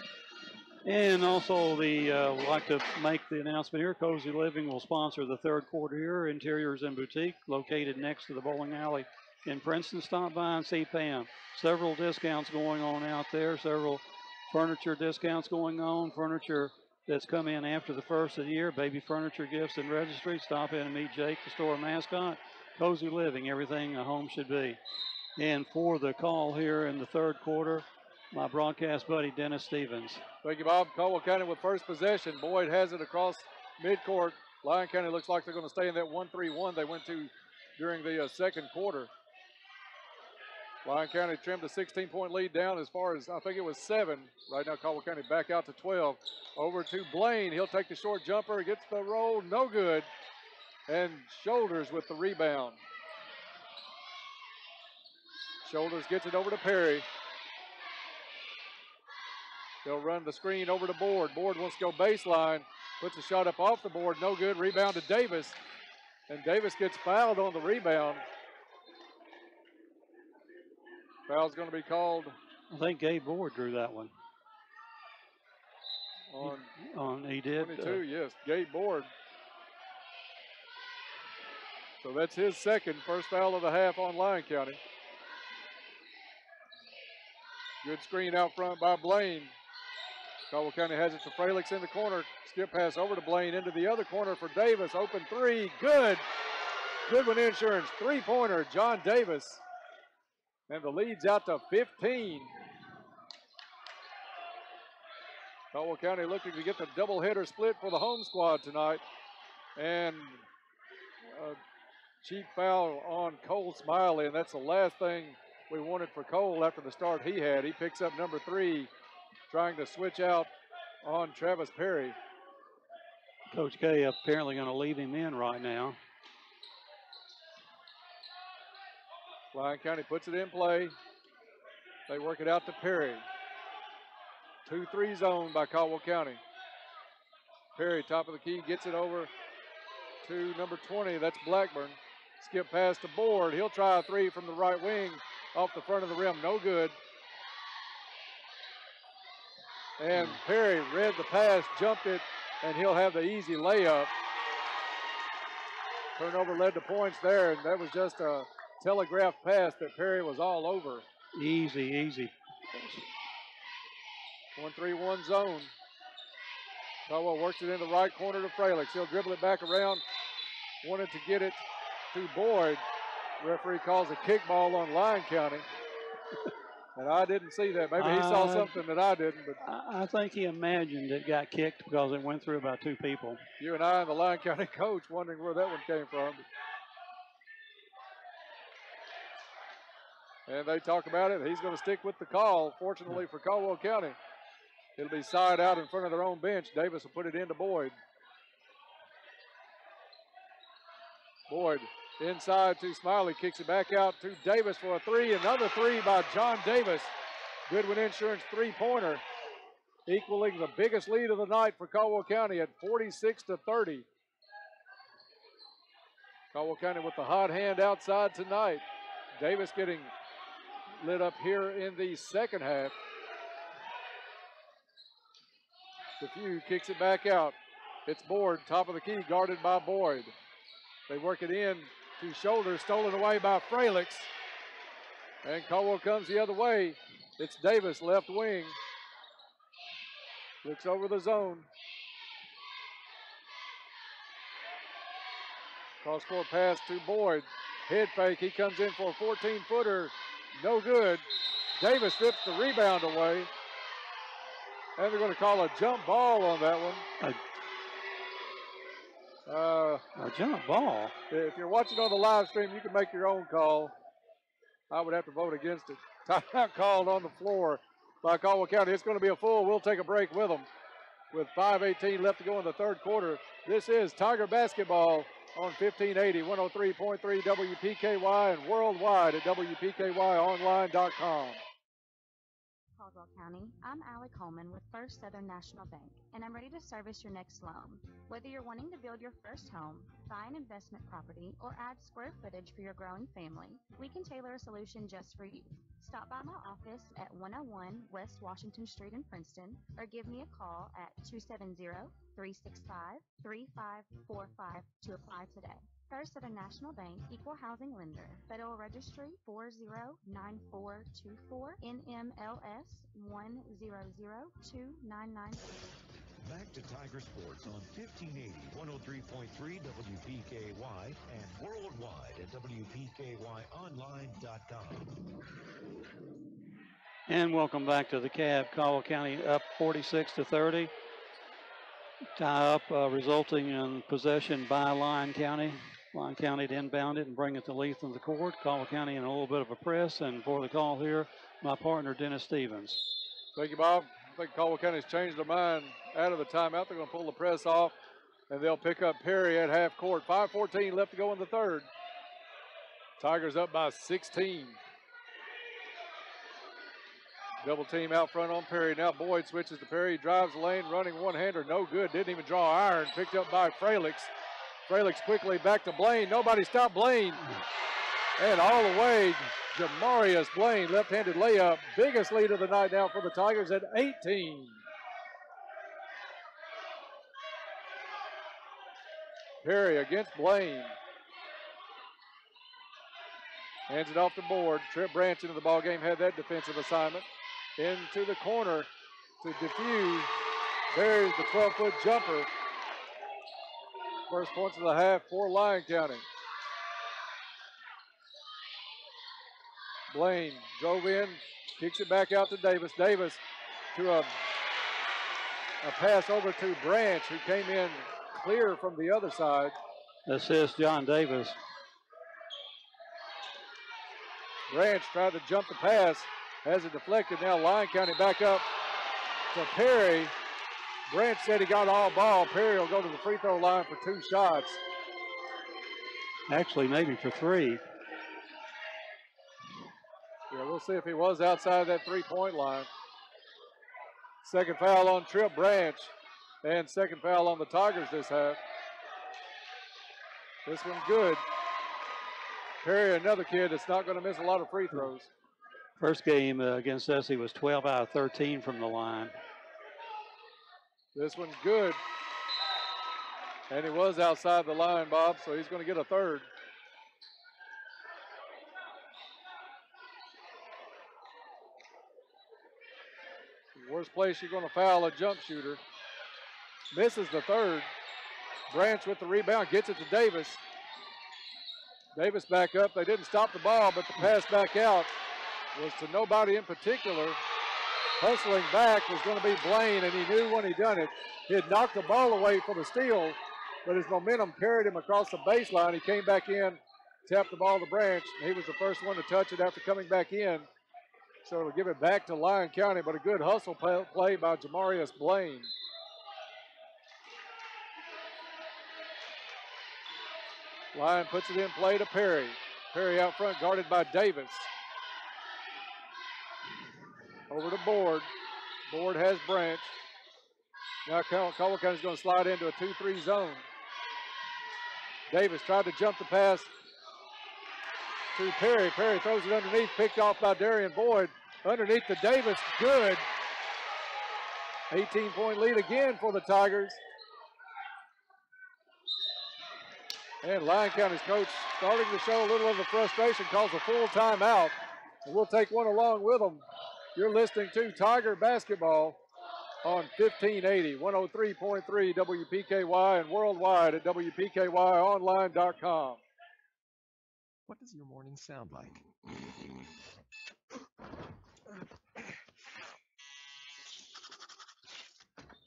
[SPEAKER 2] And also, we'd like to make the announcement here. Cozy Living will sponsor the third quarter here. Interiors and Boutique, located next to the bowling alley in Princeton. Stop by and see Pam. Several discounts going on out there. Several furniture discounts going on. Furniture that's come in after the first of the year. Baby furniture, gifts, and registry. Stop in and meet Jake, the store mascot. Cozy Living, everything a home should be. And for the call here in the third quarter, my broadcast buddy, Dennis Stevens.
[SPEAKER 1] Thank you, Bob. Caldwell County with first possession. Boyd has it across midcourt. Lyon County looks like they're going to stay in that 1-3-1 they went to during the second quarter. Lyon County trimmed a 16-point lead down as far as, I think it was 7. Right now, Caldwell County back out to 12. Over to Blaine. He'll take the short jumper, gets the roll, no good. And Shoulders with the rebound. Shoulders gets it over to Perry. They'll run the screen over to Board. Board wants to go baseline. Puts a shot up off the board. No good. Rebound to Davis. And Davis gets fouled on the rebound. Foul's going to be called.
[SPEAKER 2] I think Gabe Board drew that one. He did.
[SPEAKER 1] 22, yes. Gabe Board. So that's his second, first foul of the half on Lyon County. Good screen out front by Blaine. Caldwell County has it to Fralix in the corner. Skip pass over to Blaine into the other corner for Davis. Open three. Good. Goodwin Insurance three-pointer, John Davis. And the lead's out to 15. Caldwell County looking to get the doubleheader split for the home squad tonight. And cheap foul on Cole Smiley, and that's the last thing we wanted for Cole after the start he had. He picks up number 3, trying to switch out on Travis Perry.
[SPEAKER 2] Coach K apparently going to leave him in right now.
[SPEAKER 1] Lyon County puts it in play. They work it out to Perry. 2-3 zone by Caldwell County. Perry, top of the key, gets it over to number 20. That's Blackburn. Skip pass to Board. He'll try a three from the right wing off the front of the rim. No good. And Perry read the pass, jumped it, and he'll have the easy layup. Turnover led to points there, and that was just a telegraph pass that Perry was all over.
[SPEAKER 2] Easy.
[SPEAKER 1] 1-3-1 zone. Caldwell works it in the right corner to Fralix. He'll dribble it back around. Wanted to get it to Boyd. Referee calls a kickball on Lyon County. And I didn't see that. Maybe he saw something that I didn't. But
[SPEAKER 2] I think he imagined it got kicked because it went through about 2 people.
[SPEAKER 1] You and I and the Lyon County coach wondering where that one came from. And they talk about it. He's going to stick with the call, fortunately for Caldwell County. It'll be side out in front of their own bench. Davis will put it into Boyd. Boyd inside to Smiley, kicks it back out to Davis for a three. Another three by John Davis. Goodwin Insurance three-pointer, equaling the biggest lead of the night for Caldwell County at 46-30. Caldwell County with the hot hand outside tonight. Davis getting lit up here in the second half. DeFew kicks it back out. It's Board, top of the key, guarded by Boyd. They work it in to shoulders, stolen away by Fralix. And Caldwell comes the other way. It's Davis, left wing. Looks over the zone. Cross-court pass to Boyd. Head fake, he comes in for a 14-footer. No good. Davis rips the rebound away. And they're going to call a jump ball on that one.
[SPEAKER 2] A jump ball?
[SPEAKER 1] If you're watching on the live stream, you can make your own call. I would have to vote against it. Timeout called on the floor by Caldwell County. It's going to be a full. We'll take a break with them. With 5:18 left to go in the third quarter. This is Tiger Basketball on 1580, 103.3 WPKY and worldwide at WPKYonline.com.
[SPEAKER 13] Caldwell County, I'm Allie Coleman with First Southern National Bank, and I'm ready to service your next loan. Whether you're wanting to build your first home, buy an investment property, or add square footage for your growing family, we can tailor a solution just for you. Stop by my office at 101 West Washington Street in Princeton, or give me a call at 270-365-3545 to apply today. First Southern National Bank, Equal Housing Lender, Federal Registry 409424, NMLS 1002996.
[SPEAKER 5] Back to Tiger Sports on 1580, 103.3 WPKY and worldwide at WPKYonline.com.
[SPEAKER 2] And welcome back to the Cab. Caldwell County up 46-30. Tie up, resulting in possession by Lyon County. Lyon County to inbound it and bring it to length of the court. Caldwell County in a little bit of a press, and for the call here, my partner, Dennis Stevens.
[SPEAKER 1] Thank you, Bob. I think Caldwell County's changed their mind out of the timeout. They're going to pull the press off, and they'll pick up Perry at half court. 5:14 left to go in the third. Tigers up by 16. Double team out front on Perry. Now Boyd switches to Perry, drives the lane, running one-hander, no good. Didn't even draw iron. Picked up by Fralix. Fralix quickly back to Blaine. Nobody stopped Blaine. And all the way, Jamarius Blaine, left-handed layup. Biggest lead of the night now for the Tigers at 18. Perry against Blaine. Hands it off the board. Trip Branch into the ball game, had that defensive assignment. Into the corner to DeFew. Buries the 12-foot jumper. First points of the half for Lyon County. Blaine drove in, kicks it back out to Davis. Davis to a pass over to Branch, who came in clear from the other side.
[SPEAKER 2] Assist John Davis.
[SPEAKER 1] Branch tried to jump the pass, has it deflected. Now Lyon County back up to Perry. Branch said he got all ball. Perry will go to the free throw line for 2 shots.
[SPEAKER 2] Actually, maybe for 3.
[SPEAKER 1] Yeah, we'll see if he was outside that three-point line. Second foul on Trip Branch, and second foul on the Tigers this half. This one's good. Perry, another kid that's not going to miss a lot of free throws.
[SPEAKER 2] First game against us, he was 12 out of 13 from the line.
[SPEAKER 1] This one's good. And he was outside the line, Bob, so he's going to get a third. Worst place you're going to foul a jump shooter. Misses the third. Branch with the rebound, gets it to Davis. Davis back up. They didn't stop the ball, but the pass back out was to nobody in particular. Hustling back was going to be Blaine, and he knew when he done it. He had knocked the ball away for the steal, but his momentum carried him across the baseline. He came back in, tapped the ball to Branch, and he was the first one to touch it after coming back in. So it'll give it back to Lyon County, but a good hustle play by Jamarius Blaine. Lyon puts it in play to Perry. Perry out front, guarded by Davis. Over to Board. Board has Branch. Now Caldwell County is going to slide into a 2-3 zone. Davis tried to jump the pass to Perry. Perry throws it underneath, picked off by Darian Boyd. Underneath to Davis, good. 18-point lead again for the Tigers. And Lyon County's coach starting to show a little of the frustration, calls a full timeout. And we'll take one along with them. You're listening to Tiger Basketball on 1580, 103.3 WPKY and worldwide at WPKYonline.com.
[SPEAKER 6] What does your morning sound like?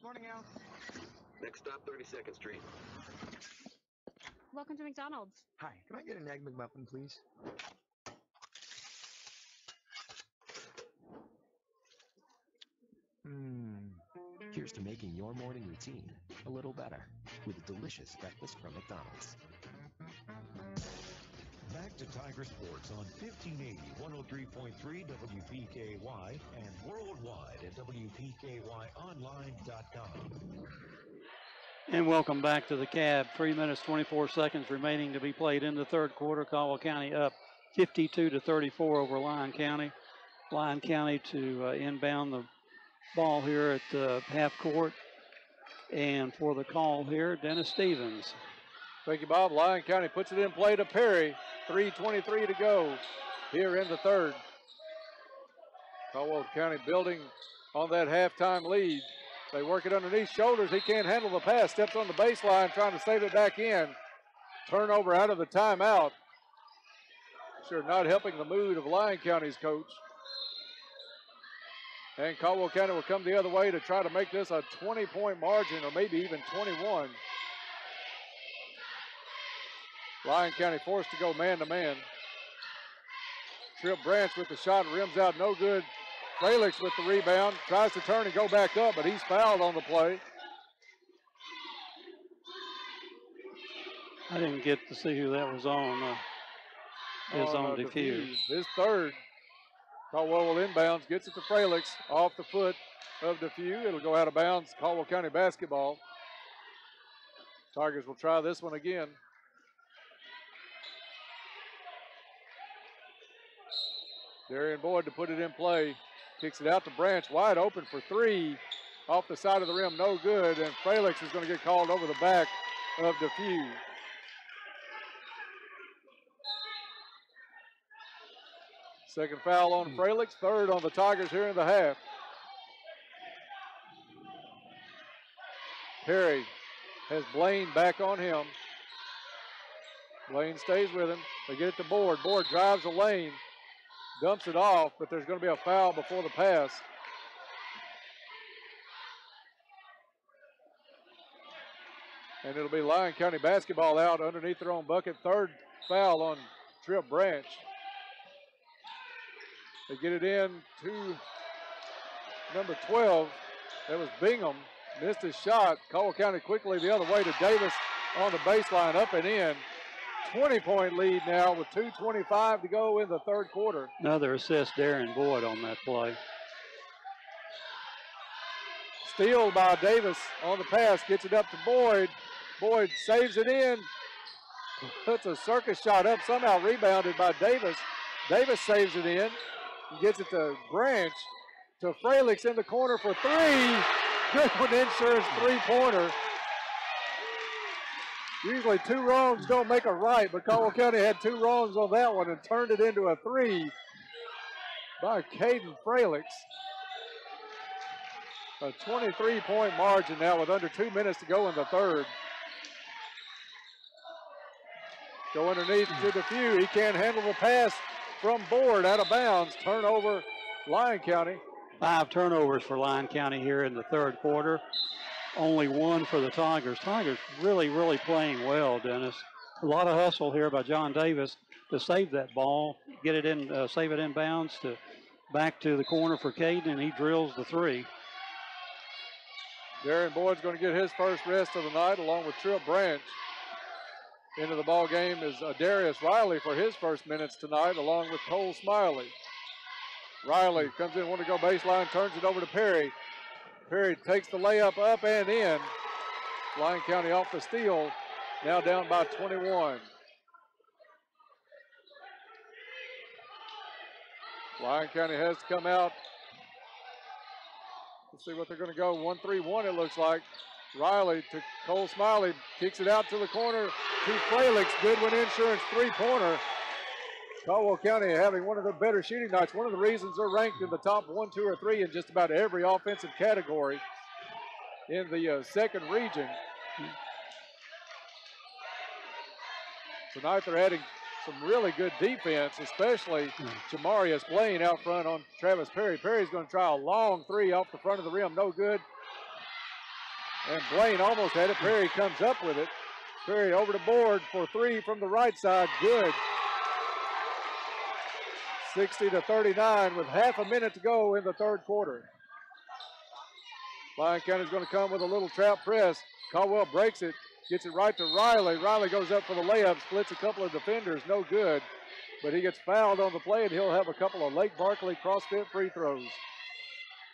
[SPEAKER 7] Morning, Al. Next stop, 32nd Street.
[SPEAKER 14] Welcome to McDonald's.
[SPEAKER 6] Hi, can I get an Egg McMuffin, please? Here's to making your morning routine a little better with a delicious breakfast from McDonald's.
[SPEAKER 5] Back to Tiger Sports on 1580, 103.3 WPKY and worldwide at WPKYonline.com.
[SPEAKER 2] And welcome back to the Cab. 3 minutes, 24 seconds remaining to be played in the third quarter. Caldwell County up 52-34 over Lyon County. Lyon County to inbound the ball here at the half court. And for the call here, Dennis Stevens.
[SPEAKER 1] Thank you, Bob. Lyon County puts it in play to Perry. 3:23 to go here in the third. Caldwell County building on that halftime lead. They work it underneath shoulders. He can't handle the pass. Steps on the baseline trying to save it back in. Turnover out of the timeout. Sure not helping the mood of Lyon County's coach. And Caldwell County will come the other way to try to make this a 20-point margin or maybe even 21. Lyon County forced to go man-to-man. Trip Branch with the shot, rims out, no good. Felix with the rebound, tries to turn and go back up, but he's fouled on the play.
[SPEAKER 2] I didn't get to see who that was on. On Diffuse.
[SPEAKER 1] His third. Caldwell will inbounds, gets it to Felix, off the foot of Diffuse. It'll go out of bounds. Caldwell County basketball. Tigers will try this one again. Darian Boyd to put it in play. Kicks it out to Branch, wide open for three. Off the side of the rim, no good. And Felix is going to get called over the back of Diffuse. Second foul on Felix, third on the Tigers here in the half. Perry has Blaine back on him. Blaine stays with him. They get it to Board. Board drives the lane. Dumps it off, but there's going to be a foul before the pass. And it'll be Lyon County basketball out underneath their own bucket. Third foul on Trip Branch. They get it in to number 12. That was Bingham. Missed his shot. Caldwell County quickly the other way to Davis on the baseline, up and in. 20-point lead now with 2:25 to go in the third quarter.
[SPEAKER 2] Another assist, Darren Boyd on that play.
[SPEAKER 1] Steal by Davis on the pass, gets it up to Boyd. Boyd saves it in, puts a circus shot up, somehow rebounded by Davis. Davis saves it in, gets it to Branch, to Felix in the corner for three. Goodwin Insurance three-pointer. Usually two wrongs don't make a right, but Caldwell County had two wrongs on that one and turned it into a three by Caden Felix. A 23-point margin now with under 2 minutes to go in the third. Go underneath to Diffuse. He can't handle the pass from Board, out of bounds. Turnover, Lyon County.
[SPEAKER 2] 5 turnovers for Lyon County here in the third quarter. Only 1 for the Tigers. Tigers really, really playing well, Dennis. A lot of hustle here by John Davis to save that ball, get it in, save it in bounds to back to the corner for Caden, and he drills the three.
[SPEAKER 1] Darren Boyd's going to get his first rest of the night along with Tripp Branch. Into the ball game is Darius Riley for his first minutes tonight along with Cole Smiley. Riley comes in, want to go baseline, turns it over to Perry. Perry takes the layup up and in. Lyon County off the steal. now down by 21. Lyon County has to come out. Let's see what they're going to go. 1-3-1 it looks like. Riley to Cole Smiley, kicks it out to the corner to Fralix. Goodwin Insurance three-pointer. Caldwell County having one of their better shooting nights. One of the reasons they're ranked in the top 1, 2, or 3 in just about every offensive category in the second region. Tonight they're adding some really good defense, especially Jamarius Blaine out front on Travis Perry. Perry's going to try a long three off the front of the rim, no good. And Blaine almost had it. Perry comes up with it. Perry over the board for three from the right side, good. 60-39 with half a minute to go in the third quarter. Lyon County's going to come with a little trap press. Caldwell breaks it, gets it right to Riley. Riley goes up for the layup, splits a couple of defenders, no good. But he gets fouled on the play, and he'll have a couple of Lake Barkley CrossFit free throws.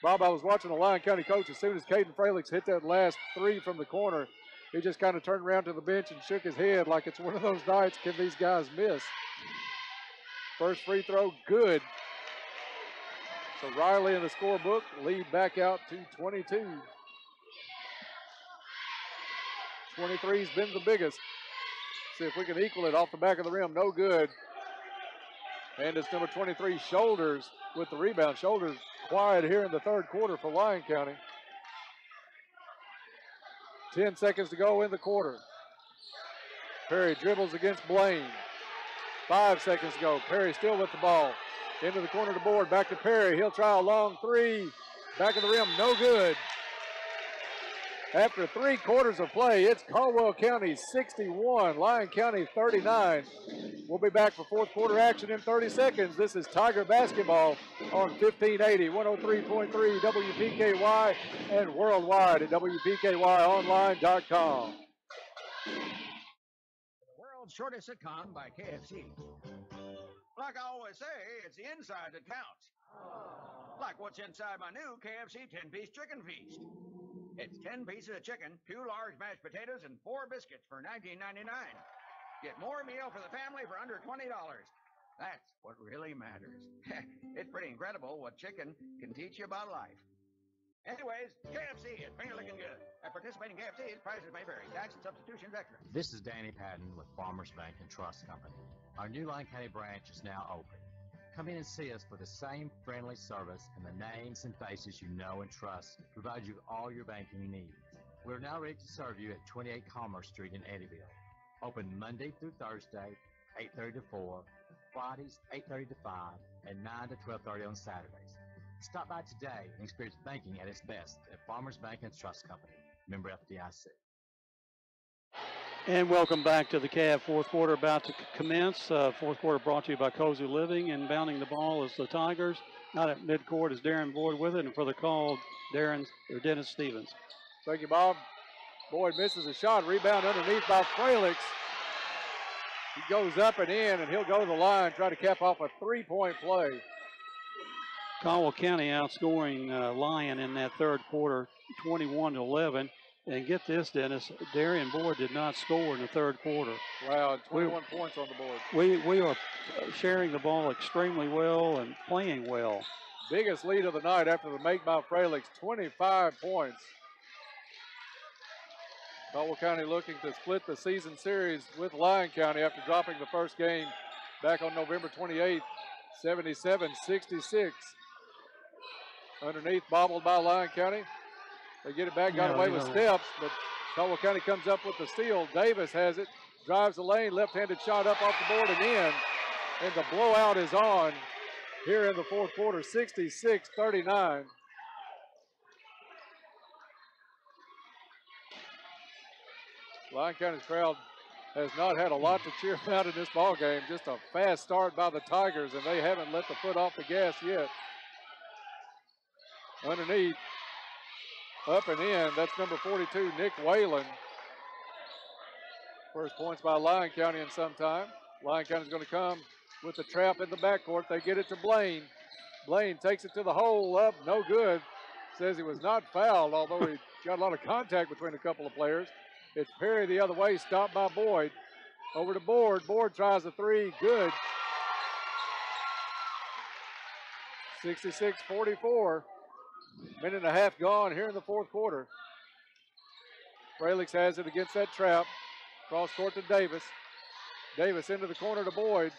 [SPEAKER 1] Bob, I was watching the Lyon County coach. As soon as Caden Fralix hit that last three from the corner, he just kind of turned around to the bench and shook his head like it's one of those nights, can these guys miss? First free throw, good. So Riley in the scorebook lead back out to 22. 23's been the biggest. See if we can equal it off the back of the rim, no good. And it's number 23, Shoulders, with the rebound. Shoulders quiet here in the third quarter for Lyon County. 10 seconds to go in the quarter. Perry dribbles against Blaine. 5 seconds to go. Perry still with the ball. Into the corner of the board. Back to Perry. He'll try a long three. Back of the rim. No good. After 3 quarters of play, it's Caldwell County 61, Lyon County 39. We'll be back for fourth quarter action in 30 seconds. This is Tiger Basketball on 1580, 103.3 WPKY, and worldwide at WPKYonline.com.
[SPEAKER 12] World's shortest sitcom by KFC. Like I always say, it's the inside that counts. Like what's inside my new KFC 10-piece chicken feast. It's 10 pieces of chicken, 2 large mashed potatoes, and 4 biscuits for $19.99. Get more meal for the family for under $20. That's what really matters. It's pretty incredible what chicken can teach you about life. Anyways, KFC is finger looking good. At participating KFCs, prices may vary. Tax and substitutions extra.
[SPEAKER 14] This is Danny Patton with Farmers Bank and Trust Company. Our new Lyon County branch is now open. Come in and see us for the same friendly service and the names and faces you know and trust to provide you all your banking needs. We're now ready to serve you at 28 Commerce Street in Eddyville. Open Monday through Thursday, 8:30 to 4, Fridays, 8:30 to 5, and 9 to 12:30 on Saturdays. Stop by today and experience banking at its best at Farmers Bank and Trust Company, member FDIC.
[SPEAKER 2] And welcome back to the Cavs. Fourth quarter about to commence. Fourth quarter brought to you by Cozy Living. And bounding the ball is the Tigers. Not at midcourt is Darren Boyd with it. And for the call, Dennis Stevens.
[SPEAKER 1] Thank you, Bob. Boyd misses a shot. Rebound underneath by Fralix. He goes up and in, and he'll go to the line, try to cap off a three-point play.
[SPEAKER 2] Caldwell County outscoring Lyon in that third quarter, 21-11. And get this, Dennis, Darian Boyd did not score in the third quarter.
[SPEAKER 1] Wow, 21 points on the board.
[SPEAKER 2] We are sharing the ball extremely well and playing well.
[SPEAKER 1] Biggest lead of the night after the make by Fralix, 25 points. Caldwell County looking to split the season series with Lyon County after dropping the first game back on November 28th, 77-66. Underneath, bobbled by Lyon County. They get it back, got away with steps, but Caldwell County comes up with the steal. Davis has it, drives the lane, left-handed shot up off the board and in. And the blowout is on here in the fourth quarter, 66-39. Lyon County's crowd has not had a lot to cheer about in this ball game. Just a fast start by the Tigers, and they haven't let the foot off the gas yet. Underneath, up and in, that's number 42, Nick Whalen. First points by Lyon County in some time. Lyon County's going to come with the trap in the backcourt. They get it to Blaine. Blaine takes it to the hole, up, no good. Says he was not fouled, although he got a lot of contact between a couple of players. It's Perry the other way, stopped by Boyd. Over to Board. Board tries a three. Good. 66-44. Minute and a half gone here in the fourth quarter. Fralix has it against that trap. Cross court to Davis. Davis into the corner to Boyd.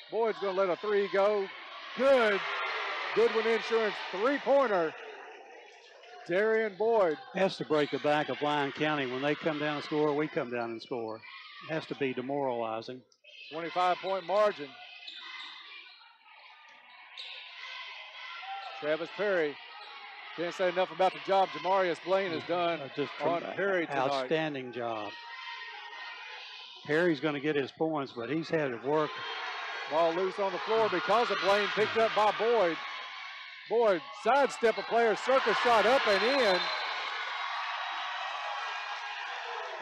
[SPEAKER 1] Boyd's going to let a three go. Good. Goodwin Insurance three-pointer. Darian Boyd.
[SPEAKER 2] Has to break the back of Lyon County. When they come down and score, we come down and score. Has to be demoralizing.
[SPEAKER 1] 25-point margin. Travis Perry. Can't say enough about the job Jamarius Blaine has done on Perry tonight.
[SPEAKER 2] Outstanding job. Perry's going to get his points, but he's had to work.
[SPEAKER 1] Ball loose on the floor because of Blaine, picked up by Boyd. Boyd sidestep a player, circus shot up and in.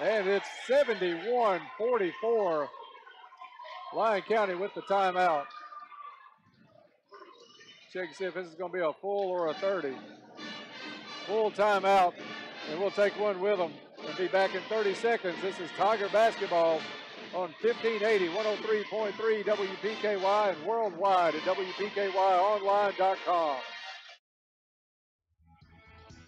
[SPEAKER 1] And it's 71-44. Lyon County with the timeout. Check and see if this is going to be a full or a 30. Full timeout, and we'll take one with them and be back in 30 seconds. This is Tiger basketball on 1580, 103.3 WPKY and worldwide at WPKYonline.com.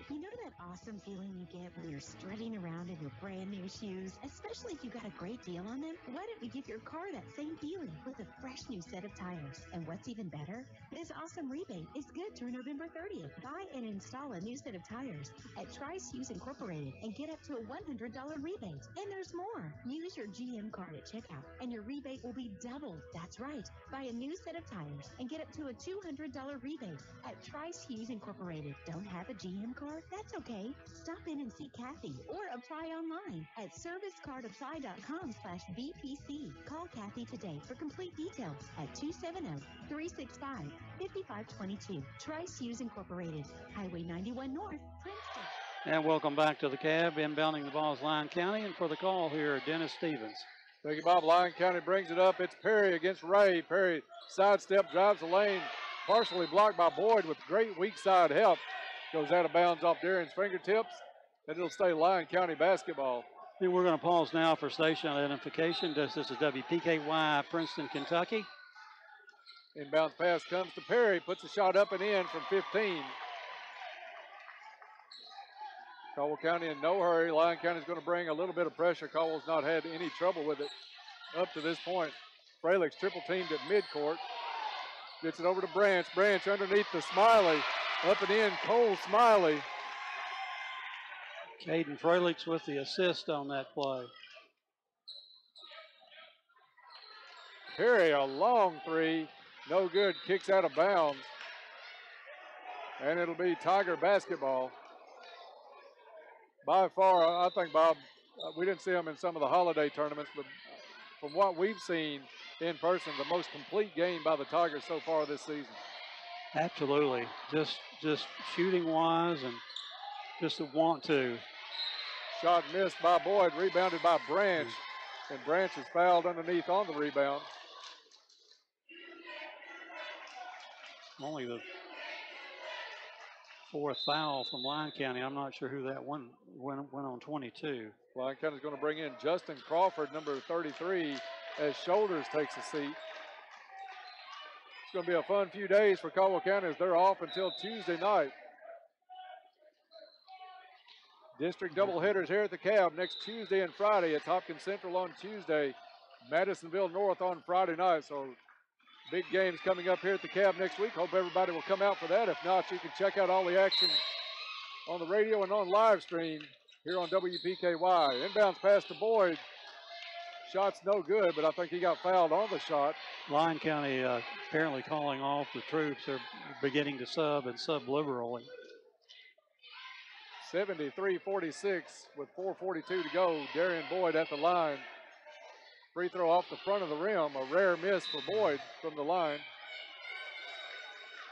[SPEAKER 15] You know that awesome feeling you get when you're strutting around in your brand new shoes, especially if you got a great deal on them? Why don't we give your car that same feeling with a fresh new set of tires? And what's even better? This awesome rebate is good through November 30th. Buy and install a new set of tires at Trice Hughes Incorporated and get up to a $100 rebate. And there's more. Use your GM card at checkout and your rebate will be doubled. That's right. Buy a new set of tires and get up to a $200 rebate at Trice Hughes Incorporated. Don't have a GM card? That's okay. Stop in and see Kathy or apply online at servicecardapply.com/BPC. Call Kathy today for complete details at 270-365-5522. Trice Hughes Incorporated, Highway 91 North, Princeton.
[SPEAKER 2] And welcome back to the Cab. Inbounding the ball is Lyon County, and for the call here, Dennis Stevens.
[SPEAKER 1] Thank you, Bob. Lyon County brings it up. It's Perry against Ray. Perry sidestep, drives the lane, partially blocked by Boyd with great weak side help. Goes out of bounds off Darren's fingertips, and it'll stay Lyon County basketball.
[SPEAKER 2] And we're going to pause now for station identification. This is WPKY, Princeton, Kentucky.
[SPEAKER 1] Inbounds pass comes to Perry, puts a shot up and in from 15. Caldwell County in no hurry. Lyon County's going to bring a little bit of pressure. Caldwell's not had any trouble with it up to this point. Fralix triple teamed at midcourt. Gets it over to Branch. Branch underneath the Smiley. Up and in, Cole Smiley.
[SPEAKER 2] Caden Fralix with the assist on that play.
[SPEAKER 1] Perry, a long three. No good, kicks out of bounds. And it'll be Tiger basketball. By far, I think, Bob, we didn't see them in some of the holiday tournaments, but from what we've seen in person, the most complete game by the Tigers so far this season.
[SPEAKER 2] Absolutely. Just shooting wise and just a want to.
[SPEAKER 1] Shot missed by Boyd, rebounded by Branch. And Branch is fouled underneath on the rebound.
[SPEAKER 2] Only the fourth foul from Lyon County. I'm not sure who that one went on 22.
[SPEAKER 1] Lyon County's going to bring in Justin Crawford, number 33, as Shoulders takes a seat. It's going to be a fun few days for Caldwell County as they're off until Tuesday night. District doubleheaders here at the Cab next Tuesday and Friday. It's Hopkins Central on Tuesday, Madisonville North on Friday night. So big games coming up here at the Cab next week. Hope everybody will come out for that. If not, you can check out all the action on the radio and on live stream here on WPKY. Inbounds pass to Boyd. Shot's no good, but I think he got fouled on the shot.
[SPEAKER 2] Lyon County apparently calling off the troops. They're beginning to sub and sub liberally.
[SPEAKER 1] 73-46 with 4:42 to go. Darian Boyd at the line. Free throw off the front of the rim. A rare miss for Boyd from the line.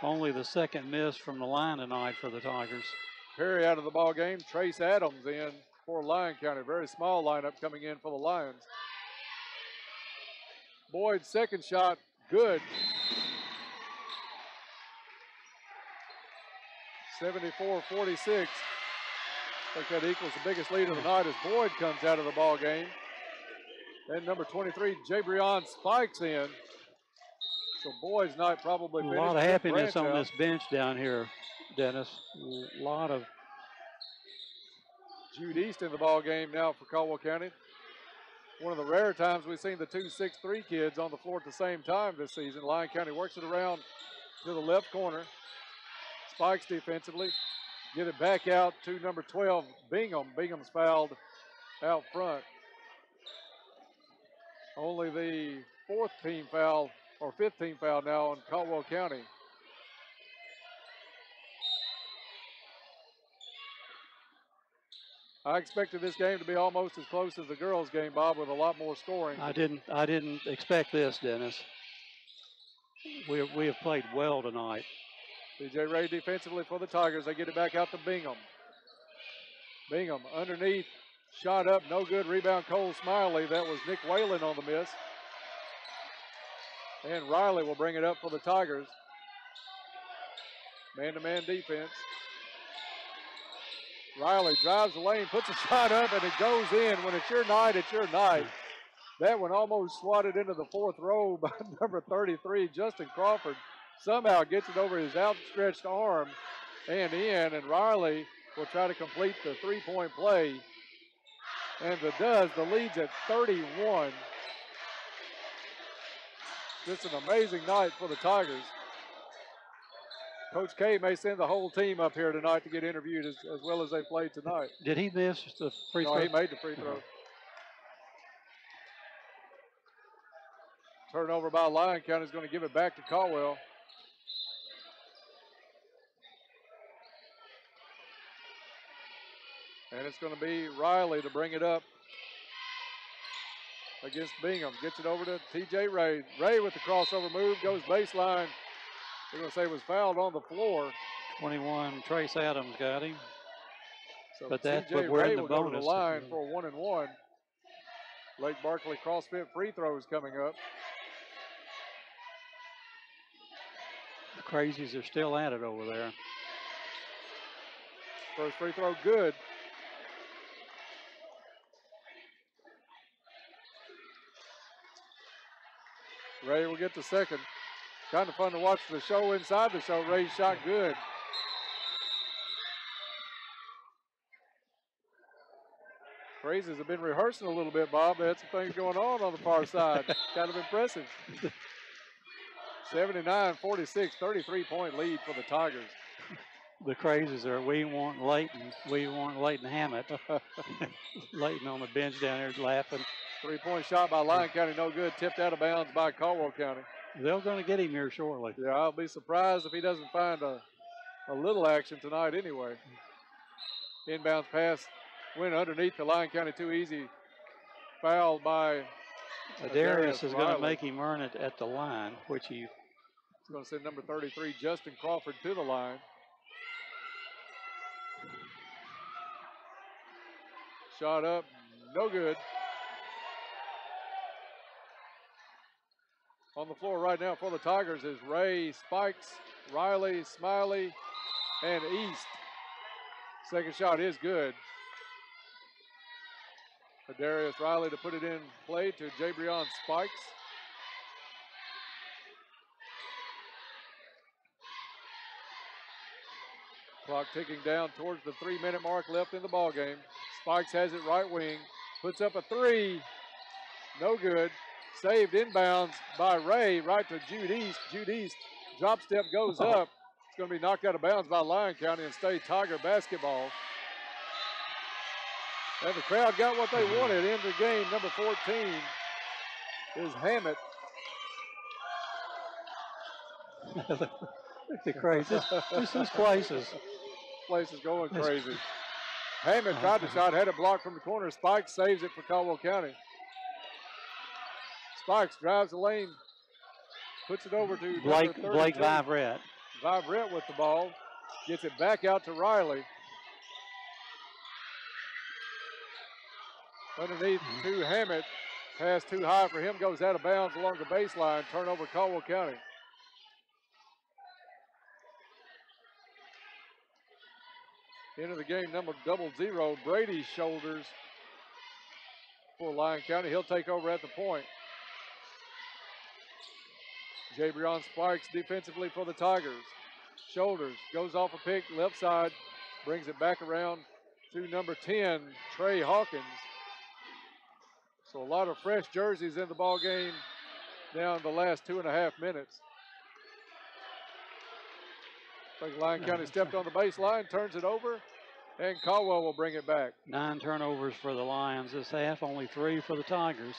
[SPEAKER 2] Only the second miss from the line tonight for the Tigers.
[SPEAKER 1] Perry out of the ball game. Trace Adams in for Lyon County. Very small lineup coming in for the Lions. Boyd's second shot, good. 74-46. I think that equals the biggest lead of the night as Boyd comes out of the ball game. Then number 23, Jabrion Spikes in. So Boyd's night probably
[SPEAKER 2] a
[SPEAKER 1] finished.
[SPEAKER 2] lot of happiness on
[SPEAKER 1] out.
[SPEAKER 2] this bench down here, Dennis. A lot of.
[SPEAKER 1] Jude East in the ball game now for Caldwell County. One of the rare times we've seen the two 6'3" kids on the floor at the same time this season. Lyon County works it around to the left corner. Spikes defensively. Get it back out to number 12, Bingham. Bingham's fouled out front. Only the fourth team foul, or fifth team foul now on Caldwell County. I expected this game to be almost as close as the girls' game, Bob, with a lot more scoring.
[SPEAKER 2] I didn't expect this, Dennis. We have played well tonight.
[SPEAKER 1] DJ Ray defensively for the Tigers. They get it back out to Bingham. Bingham underneath, shot up, no good. Rebound Cole Smiley. That was Nick Whalen on the miss. And Riley will bring it up for the Tigers. Man-to-man defense. Riley drives the lane, puts a shot up, and it goes in. When it's your night, it's your night. That one almost swatted into the fourth row by number 33, Justin Crawford. Somehow gets it over his outstretched arm and in, and Riley will try to complete the three-point play. And it does. The lead's at 31. Just an amazing night for the Tigers. Coach K may send the whole team up here tonight to get interviewed as well as they played tonight.
[SPEAKER 2] Did he miss the free throw?
[SPEAKER 1] No, he made the free throw. Turnover by Lyon County is going to give it back to Caldwell. And it's going to be Riley to bring it up against Bingham. Gets it over to TJ Ray. Ray with the crossover move, goes baseline. They're going to say it was fouled on the floor.
[SPEAKER 2] 21, Trace Adams got him.
[SPEAKER 1] So
[SPEAKER 2] but we're
[SPEAKER 1] Ray
[SPEAKER 2] in the
[SPEAKER 1] will
[SPEAKER 2] bonus.
[SPEAKER 1] Go to the line for a 1-and-1. Lake Barkley CrossFit free throws coming up.
[SPEAKER 2] The Crazies are still at it over there.
[SPEAKER 1] First free throw good. Ray will get the second. Kind of fun to watch the show inside the show. Ray's shot good. Crazies have been rehearsing a little bit, Bob. They had some things going on the far side. Kind of impressive. 79-46, 33-point lead for the Tigers.
[SPEAKER 2] The Crazies are, we want Leighton Hammett. Leighton on the bench down there laughing.
[SPEAKER 1] Three-point shot by Lyon County, no good. Tipped out of bounds by Caldwell County.
[SPEAKER 2] They're going to get him here shortly.
[SPEAKER 1] Yeah, I'll be surprised if he doesn't find a little action tonight anyway. Inbounds pass went underneath the Lyon County too easy. Fouled by
[SPEAKER 2] Darius is going to make him earn it at the line, which he's
[SPEAKER 1] going to send number 33, Justin Crawford, to the line. Shot up, no good. On the floor right now for the Tigers is Ray, Spikes, Riley, Smiley, and East. Second shot is good. Darius Riley to put it in play to Jabrion Spikes. Clock ticking down towards the 3-minute mark left in the ball game. Spikes has it right wing, puts up a three, no good. Saved inbounds by Ray right to Jude East. Jude East drop step goes up. It's going to be knocked out of bounds by Lyon County and stay Tiger basketball. And the crowd got what they wanted. In the game, number 14 is Hammett.
[SPEAKER 2] The crazy. This is places.
[SPEAKER 1] Place is going crazy. Hammett tried the shot, had it blocked from the corner. Spikes saves it for Caldwell County. Spikes drives the lane, puts it over to
[SPEAKER 2] Blake Vivrette.
[SPEAKER 1] Vivrette with the ball, gets it back out to Riley. Underneath to Hammett. Pass too high for him, goes out of bounds along the baseline. Turnover Caldwell County. Into the game, number 00, Brady's shoulders for Lyon County. He'll take over at the point. Jabrion Sparks defensively for the Tigers. Shoulders, goes off a pick, left side, brings it back around to number 10, Trey Hawkins. So a lot of fresh jerseys in the ball game down the last 2.5 minutes. I think Lyon County stepped on the baseline, turns it over, and Caldwell will bring it back.
[SPEAKER 2] 9 turnovers for the Lions this half, only 3 for the Tigers.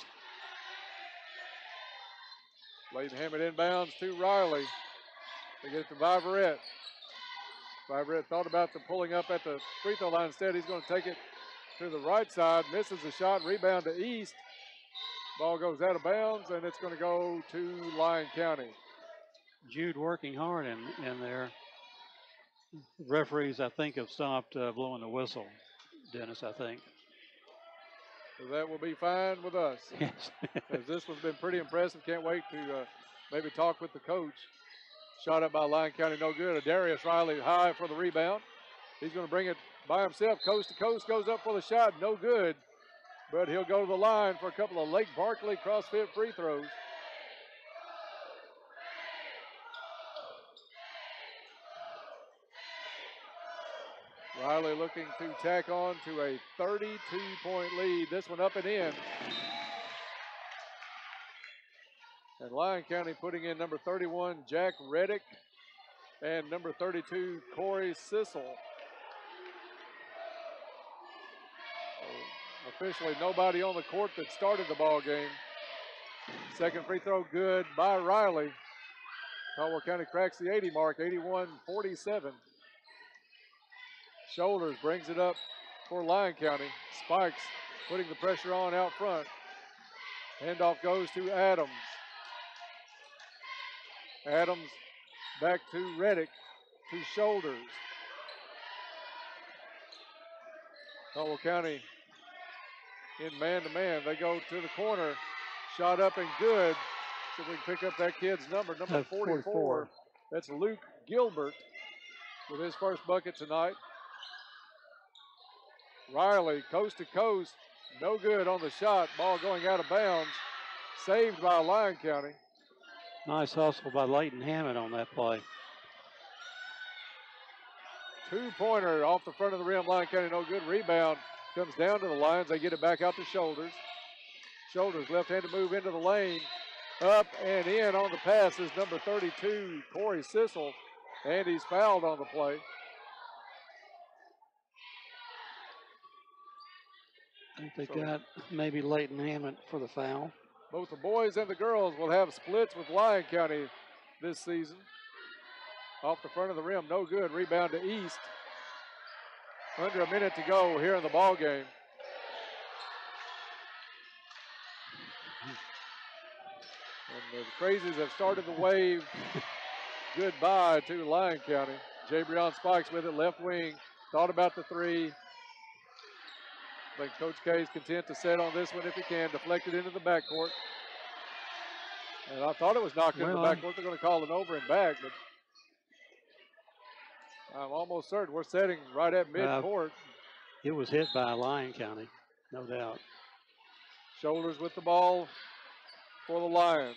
[SPEAKER 1] Leighton Hammond inbounds to Riley. They get it to Viverette. Viverette thought about the pulling up at the free throw line. Instead, he's going to take it to the right side. Misses the shot. Rebound to East. Ball goes out of bounds, and it's going to go to Lyon County.
[SPEAKER 2] Jude working hard in there. Referees, I think, have stopped blowing the whistle, Dennis, I think.
[SPEAKER 1] So that will be fine with us.
[SPEAKER 2] Yes.
[SPEAKER 1] As this one's been pretty impressive. Can't wait to maybe talk with the coach. Shot up by Lyon County, no good. Darius Riley high for the rebound. He's going to bring it by himself, coast to coast, goes up for the shot, no good. But he'll go to the line for a couple of Lake Barkley CrossFit free throws. Riley looking to tack on to a 32-point lead. This one up and in. And Lyon County putting in number 31, Jack Reddick, and number 32, Corey Sissel. So officially nobody on the court that started the ball game. Second free throw good by Riley. Caldwell County cracks the 80 mark, 81-47. Shoulders brings it up for Lyon County. Spikes putting the pressure on out front. Handoff goes to Adams. Adams back to Reddick, to Shoulders. Caldwell County in man-to-man. They go to the corner. Shot up and good. So we can pick up that kid's number 44. That's Luke Gilbert with his first bucket tonight. Riley, coast to coast, no good on the shot. Ball going out of bounds. Saved by Lyon County.
[SPEAKER 2] Nice hustle by Leighton Hammond on that play.
[SPEAKER 1] Two-pointer off the front of the rim. Lyon County, no good. Rebound comes down to the Lions. They get it back out to Shoulders. Shoulders, left-handed move into the lane. Up and in on the pass is number 32, Corey Sissel, and he's fouled on the play.
[SPEAKER 2] I think they got maybe Leighton Hammond for the foul.
[SPEAKER 1] Both the boys and the girls will have splits with Lyon County this season. Off the front of the rim, no good. Rebound to East. Under a minute to go here in the ball game. And the Crazies have started the wave. Goodbye to Lyon County. Jabrion Spikes with it, left wing. Thought about the three. I think Coach K is content to set on this one if he can. Deflected into the backcourt. And I thought it was knocked into the backcourt. They're going to call it over and back, but I'm almost certain we're setting right at midcourt.
[SPEAKER 2] It was hit by Lyon County, no doubt.
[SPEAKER 1] Shoulders with the ball for the Lions.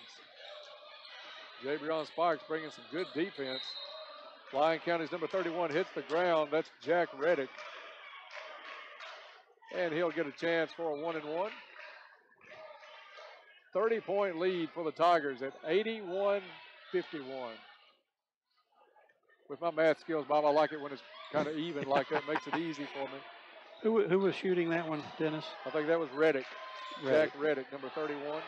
[SPEAKER 1] Jabrion Sparks bringing some good defense. Lyon County's number 31 hits the ground. That's Jack Reddick. And he'll get a chance for a 1-and-1. 30-point lead for the Tigers at 81-51. With my math skills, Bob, I like it when it's kind of even like that. Makes it easy for me.
[SPEAKER 2] Who was shooting that one, Dennis?
[SPEAKER 1] I think that was Reddick. Jack Reddick, number 31.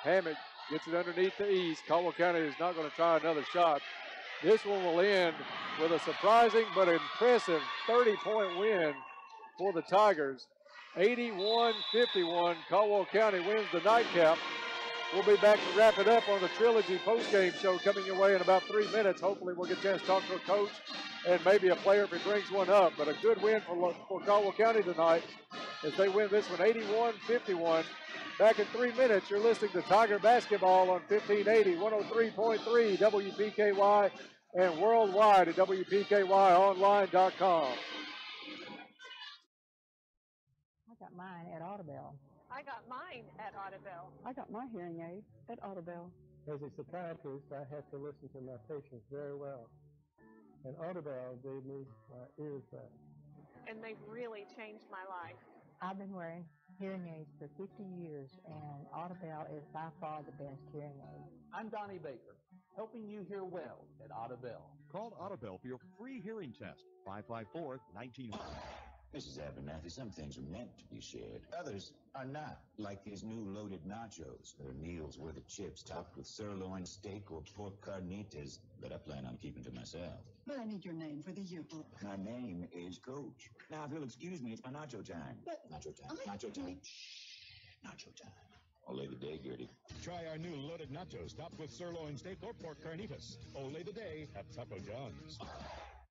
[SPEAKER 1] Hammett gets it underneath the East. Caldwell County is not going to try another shot. This one will end with a surprising but impressive 30-point win for the Tigers. 81-51. Caldwell County wins the nightcap. We'll be back to wrap it up on the Trilogy postgame show coming your way in about 3 minutes. Hopefully we'll get a chance to talk to a coach and maybe a player if he brings one up. But a good win for Caldwell County tonight as they win this one 81-51. Back in 3 minutes, you're listening to Tiger Basketball on 1580, 103.3 WPKY and worldwide at WPKYonline.com.
[SPEAKER 16] I got mine at Audubell.
[SPEAKER 17] I got mine at Audubell.
[SPEAKER 16] I got my hearing aid at Audubell.
[SPEAKER 18] As a psychiatrist, I have to listen to my patients very well. And Audubell gave me my ears back.
[SPEAKER 17] And they've really changed my life.
[SPEAKER 16] I've been wearing hearing aids for 50 years, and Audubell is by far the best hearing aid.
[SPEAKER 19] I'm Donnie Baker, helping you hear well at Audubell.
[SPEAKER 20] Call Audubell for your free hearing test, 554-1900.
[SPEAKER 21] Mrs. Abernathy, some things are meant to be shared. Others are not, like these new loaded nachos. They're meals worth of chips topped with sirloin steak or pork carnitas that I plan on keeping to myself.
[SPEAKER 22] But I need your name for the yearbook.
[SPEAKER 21] My name is Coach. Now, if you'll excuse me, it's my nacho time.
[SPEAKER 22] But
[SPEAKER 21] nacho time, nacho time. Shh, nacho time. Olay the day, Gertie.
[SPEAKER 23] Try our new loaded nachos topped with sirloin steak or pork carnitas. Olay the day at Taco John's.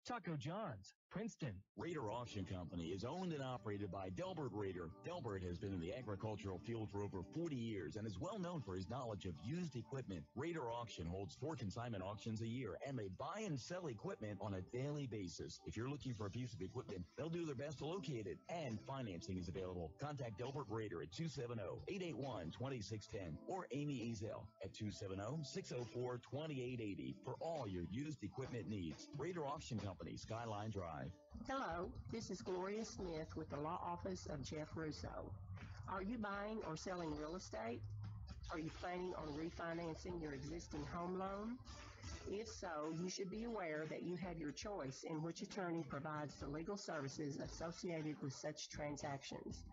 [SPEAKER 24] Taco John's, Princeton. Raider Auction Company is owned and operated by Delbert Raider. Delbert has been in the agricultural field for over 40 years and is well known for his knowledge of used equipment. Raider Auction holds 4 consignment auctions a year, and they buy and sell equipment on a daily basis. If you're looking for a piece of equipment, they'll do their best to locate it, and financing is available. Contact Delbert Raider at 270-881-2610 or Amy Ezel at 270-604-2880 for all your used equipment needs. Raider Auction Company, Skyline Drive.
[SPEAKER 25] Hello, this is Gloria Smith with the Law Office of Jeff Russo. Are you buying or selling real estate? Are you planning on refinancing your existing home loan? If so, you should be aware that you have your choice in which attorney provides the legal services associated with such transactions.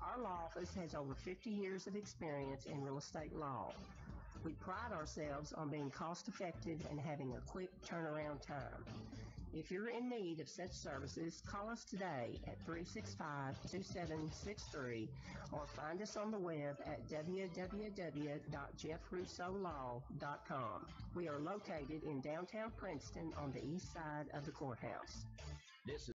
[SPEAKER 25] Our law office has over 50 years of experience in real estate law. We pride ourselves on being cost-effective and having a quick turnaround time. If you're in need of such services, call us today at 365-2763 or find us on the web at www.jeffrussolaw.com. We are located in downtown Princeton on the east side of the courthouse.
[SPEAKER 24] This